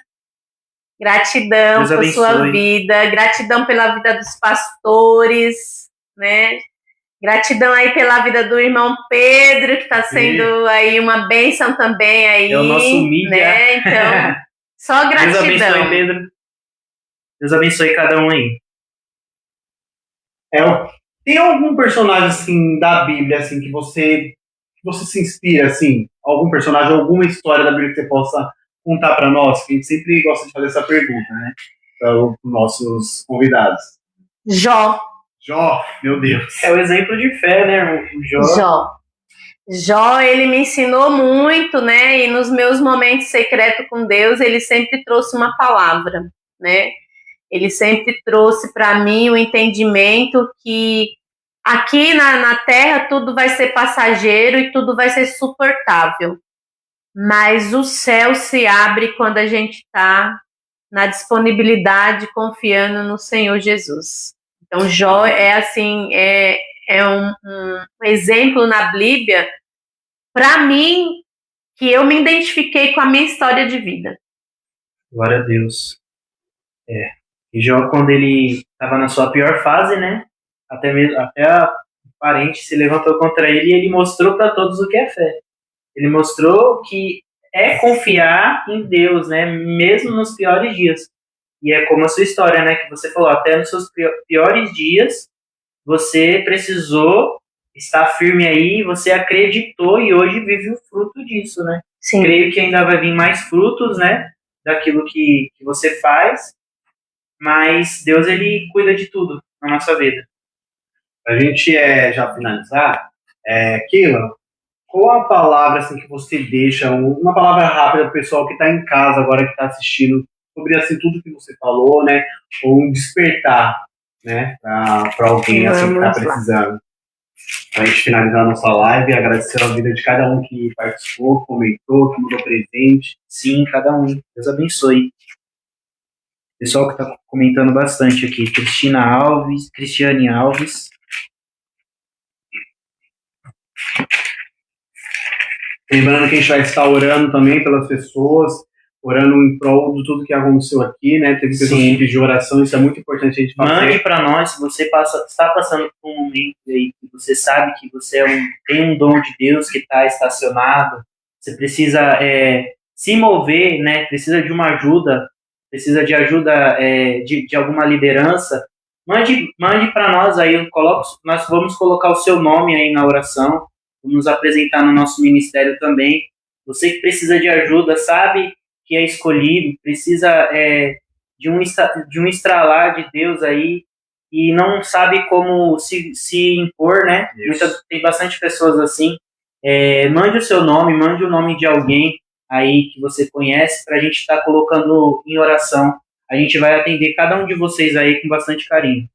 Gratidão Deus por abençoe. sua vida, gratidão pela vida dos pastores, né? Gratidão aí pela vida do irmão Pedro, que está sendo aí uma bênção também aí. É o nosso mídia. Né? Então, só gratidão. Deus abençoe, Pedro. Deus abençoe cada um aí. Tem algum personagem assim da Bíblia assim que você se inspira assim? Algum personagem, alguma história da Bíblia que você possa contar para nós? Que a gente sempre gosta de fazer essa pergunta, né? Para os nossos convidados. Jó, meu Deus. É o exemplo de fé, né? O Jó, ele me ensinou muito, né? E nos meus momentos secretos com Deus, ele sempre trouxe uma palavra, né? Ele sempre trouxe para mim o entendimento que aqui na Terra tudo vai ser passageiro e tudo vai ser suportável. Mas o céu se abre quando a gente está na disponibilidade, confiando no Senhor Jesus. Então, Jó é assim, um exemplo na Bíblia, para mim, que eu me identifiquei com a minha história de vida. Glória a Deus. E Jó, quando ele estava na sua pior fase, né? Até a parente se levantou contra ele e ele mostrou para todos o que é fé. Ele mostrou que é confiar em Deus, né? Mesmo nos piores dias. E é como a sua história, né? Que você falou, até nos seus piores dias, você precisou estar firme aí, você acreditou e hoje vive o fruto disso, né? Sim. Creio que ainda vai vir mais frutos, né? Daquilo que você faz, mas Deus, ele cuida de tudo na nossa vida. A gente já finalizar, Keila, qual a palavra assim, que você deixa, uma palavra rápida para o pessoal que está em casa agora, que está assistindo, sobre assim, tudo que você falou, né? Ou um despertar, né? Para alguém assim, que está precisando. Para a gente finalizar a nossa live, agradecer a vida de cada um que participou, comentou, que mandou presente. Sim, cada um. Deus abençoe. Pessoal que está comentando bastante aqui. Cristiane Alves. Lembrando que a gente vai estar orando também pelas pessoas, orando em prol de tudo que aconteceu aqui, né? Teve pessoas que pediram oração, isso é muito importante a gente fazer. Mande para nós, se você está passando por um momento aí que você sabe que você tem um dom de Deus que está estacionado, você precisa se mover, né? Precisa de uma ajuda, precisa de ajuda de alguma liderança. Mande para nós aí, nós vamos colocar o seu nome aí na oração. Vamos nos apresentar no nosso ministério também. Você que precisa de ajuda, sabe que é escolhido, precisa de um estralar de Deus aí e não sabe como se impor, né? Tem bastante pessoas assim. Mande o seu nome, mande o nome de alguém aí que você conhece para a gente estar colocando em oração. A gente vai atender cada um de vocês aí com bastante carinho.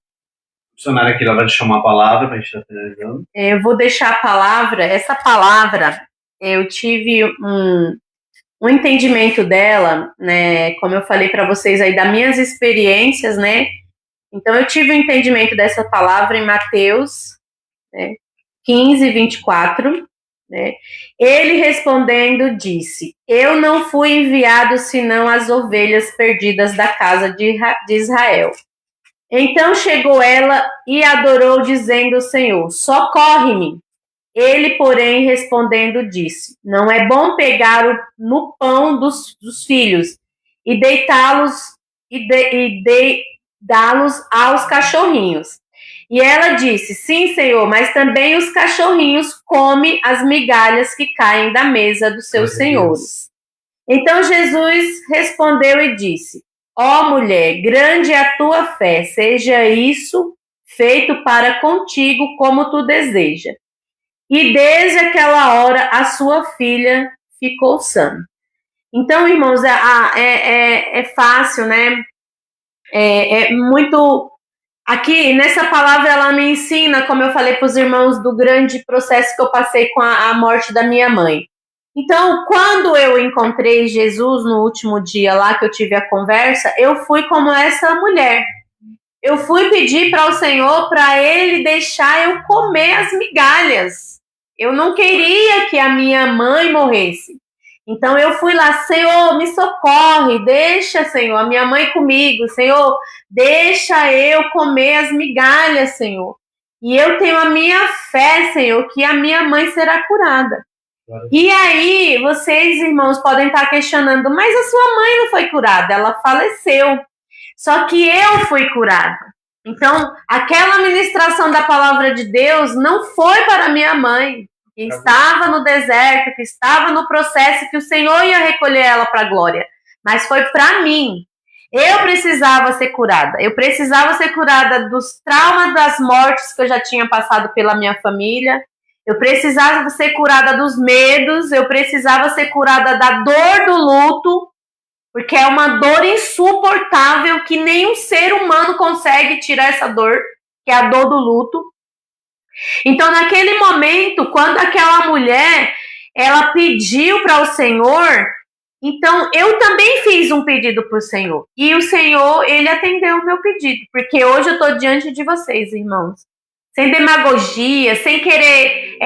A funcionária aqui vai chamar a palavra para a gente estar finalizando. Eu vou deixar a palavra. Essa palavra, eu tive um entendimento dela, né? Como eu falei para vocês aí, das minhas experiências, né? Então, eu tive um entendimento dessa palavra em Mateus, né, 15, 24. Né? Ele respondendo disse: Eu não fui enviado senão as ovelhas perdidas da casa de Israel. Então chegou ela e adorou, dizendo ao Senhor: Socorre-me. Ele, porém, respondendo, disse: Não é bom pegar no pão dos filhos e dá-los aos cachorrinhos. E ela disse: Sim, Senhor, mas também os cachorrinhos comem as migalhas que caem da mesa dos seus senhores. Então Jesus respondeu e disse: Ó mulher, grande é a tua fé, seja isso feito para contigo como tu deseja. E desde aquela hora a sua filha ficou sã. Então, irmãos, é fácil, né? É muito... Aqui, nessa palavra, ela me ensina, como eu falei para os irmãos, do grande processo que eu passei com a morte da minha mãe. Então, quando eu encontrei Jesus no último dia lá que eu tive a conversa, eu fui como essa mulher. Eu fui pedir para o Senhor para Ele deixar eu comer as migalhas. Eu não queria que a minha mãe morresse. Então eu fui lá: Senhor, me socorre, deixa, Senhor, a minha mãe comigo, Senhor, deixa eu comer as migalhas, Senhor. E eu tenho a minha fé, Senhor, que a minha mãe será curada. Claro. E aí, vocês, irmãos, podem estar questionando: mas a sua mãe não foi curada, ela faleceu. Só que eu fui curada. Então, aquela ministração da palavra de Deus não foi para minha mãe, que estava no deserto, que estava no processo, que o Senhor ia recolher ela para a glória. Mas foi para mim. Eu precisava ser curada. Eu precisava ser curada dos traumas das mortes que eu já tinha passado pela minha família. Eu precisava ser curada dos medos. Eu precisava ser curada da dor do luto. Porque é uma dor insuportável que nenhum ser humano consegue tirar essa dor, que é a dor do luto. Então, naquele momento, quando aquela mulher, ela pediu para o Senhor, então eu também fiz um pedido para o Senhor. E o Senhor, ele atendeu o meu pedido. Porque hoje eu estou diante de vocês, irmãos. Sem demagogia, sem querer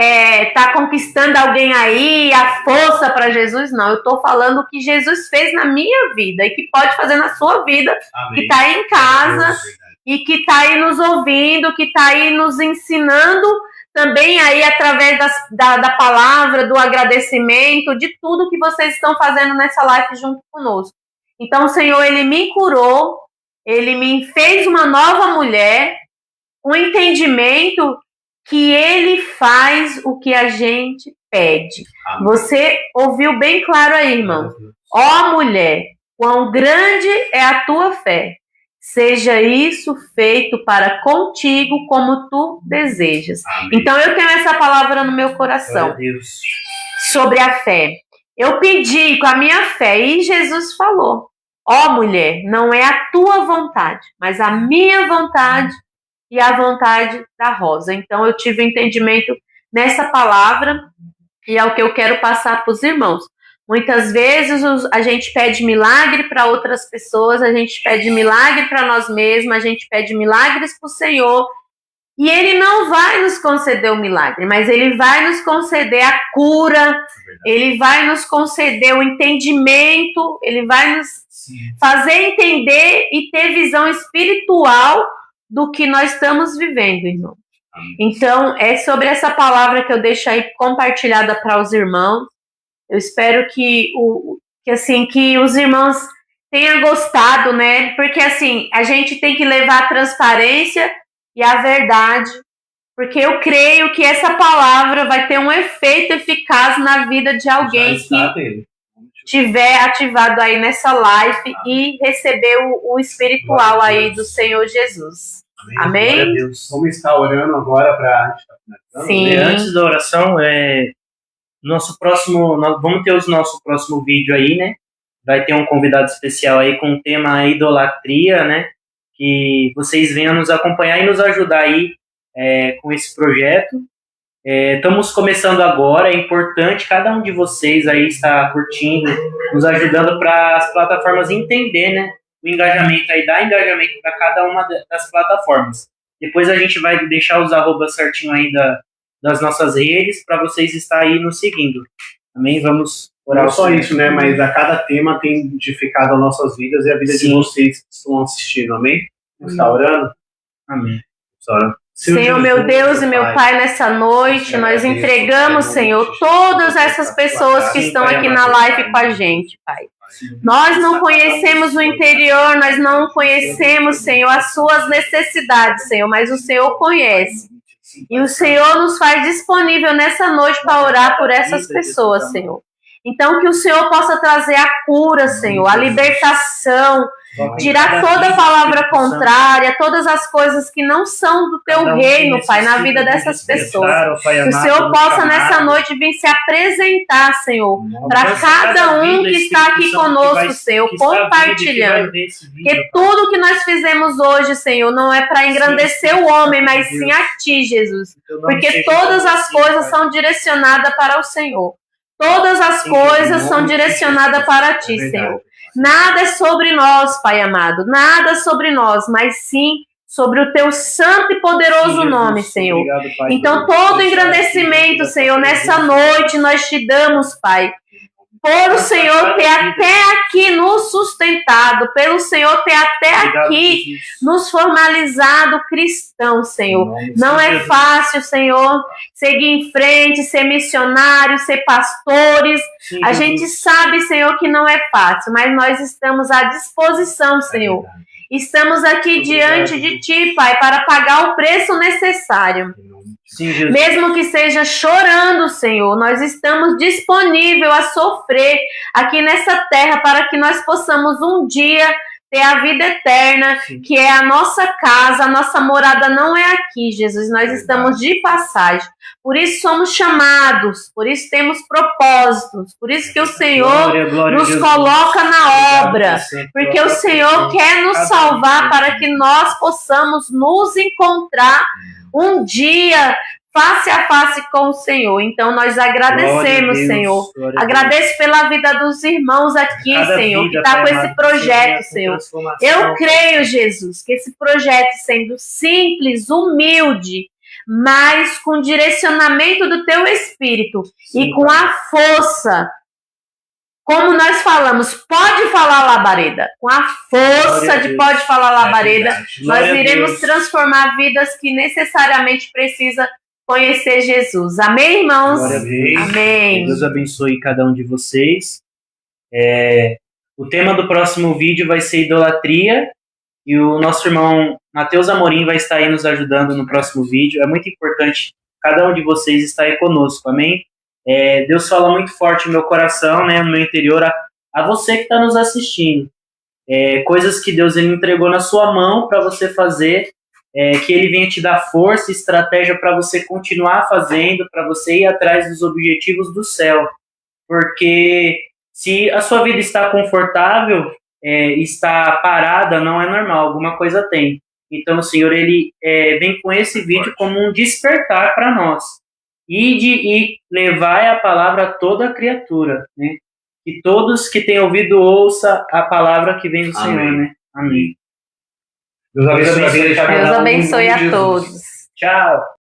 tá conquistando alguém aí, a força para Jesus, não. Eu estou falando o que Jesus fez na minha vida e que pode fazer na sua vida, amém, que está aí em casa e que está aí nos ouvindo, que está aí nos ensinando também aí através da palavra, do agradecimento, de tudo que vocês estão fazendo nessa live junto conosco. Então o Senhor, ele me curou, ele me fez uma nova mulher, um entendimento que ele faz o que a gente pede. Amém. Você ouviu bem claro aí, irmão. Ó mulher, quão grande é a tua fé. Seja isso feito para contigo como tu desejas. Amém. Então eu tenho essa palavra no meu coração sobre a fé. Eu pedi com a minha fé e Jesus falou: ó mulher, não é a tua vontade, mas a minha vontade e a vontade da Rosa. Então eu tive entendimento nessa palavra e é o que eu quero passar para os irmãos. Muitas vezes a gente pede milagre para outras pessoas, a gente pede milagre para nós mesmos, a gente pede milagres para o Senhor e Ele não vai nos conceder o milagre, mas Ele vai nos conceder a cura, Ele vai nos conceder o entendimento, Ele vai nos fazer entender e ter visão espiritual do que nós estamos vivendo, irmão. Então, é sobre essa palavra que eu deixo aí compartilhada para os irmãos. Eu espero que os irmãos tenham gostado, né? Porque, assim, a gente tem que levar a transparência e a verdade, porque eu creio que essa palavra vai ter um efeito eficaz na vida de alguém que tiver ativado aí nessa live e receber o espiritual aí do Senhor Jesus. Amém? Amém? Deus. Vamos estar orando agora para... Sim. Antes da oração, vamos ter o nosso próximo vídeo aí, né? Vai ter um convidado especial aí com o tema idolatria, né? Que vocês venham nos acompanhar e nos ajudar aí com esse projeto. Estamos começando agora, é importante cada um de vocês aí estar curtindo, nos ajudando para as plataformas entender, né? O engajamento aí, dar engajamento para cada uma das plataformas. Depois a gente vai deixar os arrobas certinho aí das nossas redes para vocês estarem aí nos seguindo. Amém? Vamos orar. Não só isso, né? Mas a cada tema tem edificado as nossas vidas e a vida de vocês que estão assistindo. Amém? Vamos estar orando? Amém. Senhor, meu Deus e meu Pai, nessa noite, nós entregamos, Senhor, todas essas pessoas que estão aqui na live com a gente, Pai. Nós não conhecemos o interior, nós não conhecemos, Senhor, as suas necessidades, Senhor, mas o Senhor conhece. E o Senhor nos faz disponível nessa noite para orar por essas pessoas, Senhor. Então, que o Senhor possa trazer a cura, Senhor, a libertação, tirar toda a palavra contrária, todas as coisas que não são do teu reino, Pai, na vida dessas pessoas. Que o Senhor possa nessa noite vir se apresentar, Senhor, para cada um que está aqui conosco, Senhor, compartilhando. Que tudo que nós fizemos hoje, Senhor, não é para engrandecer o homem, mas sim a Ti, Jesus. Porque todas as coisas são direcionadas para o Senhor. Todas as coisas são direcionadas para Ti, Senhor. Nada é sobre nós, Pai amado, nada sobre nós, mas sim sobre o Teu santo e poderoso nome, Senhor. Então, todo engrandecimento, Senhor, nessa noite nós Te damos, Pai, por o Senhor ter até aqui nos sustentado, pelo Senhor ter até aqui nos formalizado cristão, Senhor. Não é fácil, Senhor, seguir em frente, ser missionário, ser pastores. A gente sabe, Senhor, que não é fácil, mas nós estamos à disposição, Senhor. Estamos aqui diante de Ti, Pai, para pagar o preço necessário. Sim, mesmo que seja chorando, Senhor, nós estamos disponíveis a sofrer aqui nessa terra para que nós possamos um dia ter a vida eterna, sim, que é a nossa casa, a nossa morada não é aqui, Jesus, nós estamos de passagem. Por isso somos chamados, por isso temos propósitos, por isso que o Senhor nos coloca na obra, porque o Senhor quer nos salvar para que nós possamos nos encontrar um dia face a face com o Senhor. Então nós agradecemos, Senhor. Agradeço pela vida dos irmãos aqui, Senhor, que está com esse projeto, Senhor. Eu creio, Jesus, que esse projeto, sendo simples, humilde, mas com direcionamento do Teu Espírito e com a força, como nós falamos, pode falar labareda, com a força de pode falar labareda, nós iremos transformar vidas que necessariamente precisam conhecer Jesus. Amém, irmãos? Glória a Deus. Amém. Deus abençoe cada um de vocês. O tema do próximo vídeo vai ser idolatria, e o nosso irmão Matheus Amorim vai estar aí nos ajudando no próximo vídeo. É muito importante cada um de vocês estar aí conosco, amém? Deus fala muito forte no meu coração, né, no meu interior, a você que está nos assistindo. Coisas que Deus ele entregou na sua mão para você fazer, que Ele venha te dar força e estratégia para você continuar fazendo, para você ir atrás dos objetivos do céu. Porque se a sua vida está confortável, está parada, não é normal, alguma coisa tem. Então o Senhor ele vem com esse vídeo como um despertar para nós. E levar a palavra a toda a criatura, né? Que todos que têm ouvido ouça a palavra que vem do Senhor, né? Amém. Deus abençoe Deus abençoe a todos. Tchau.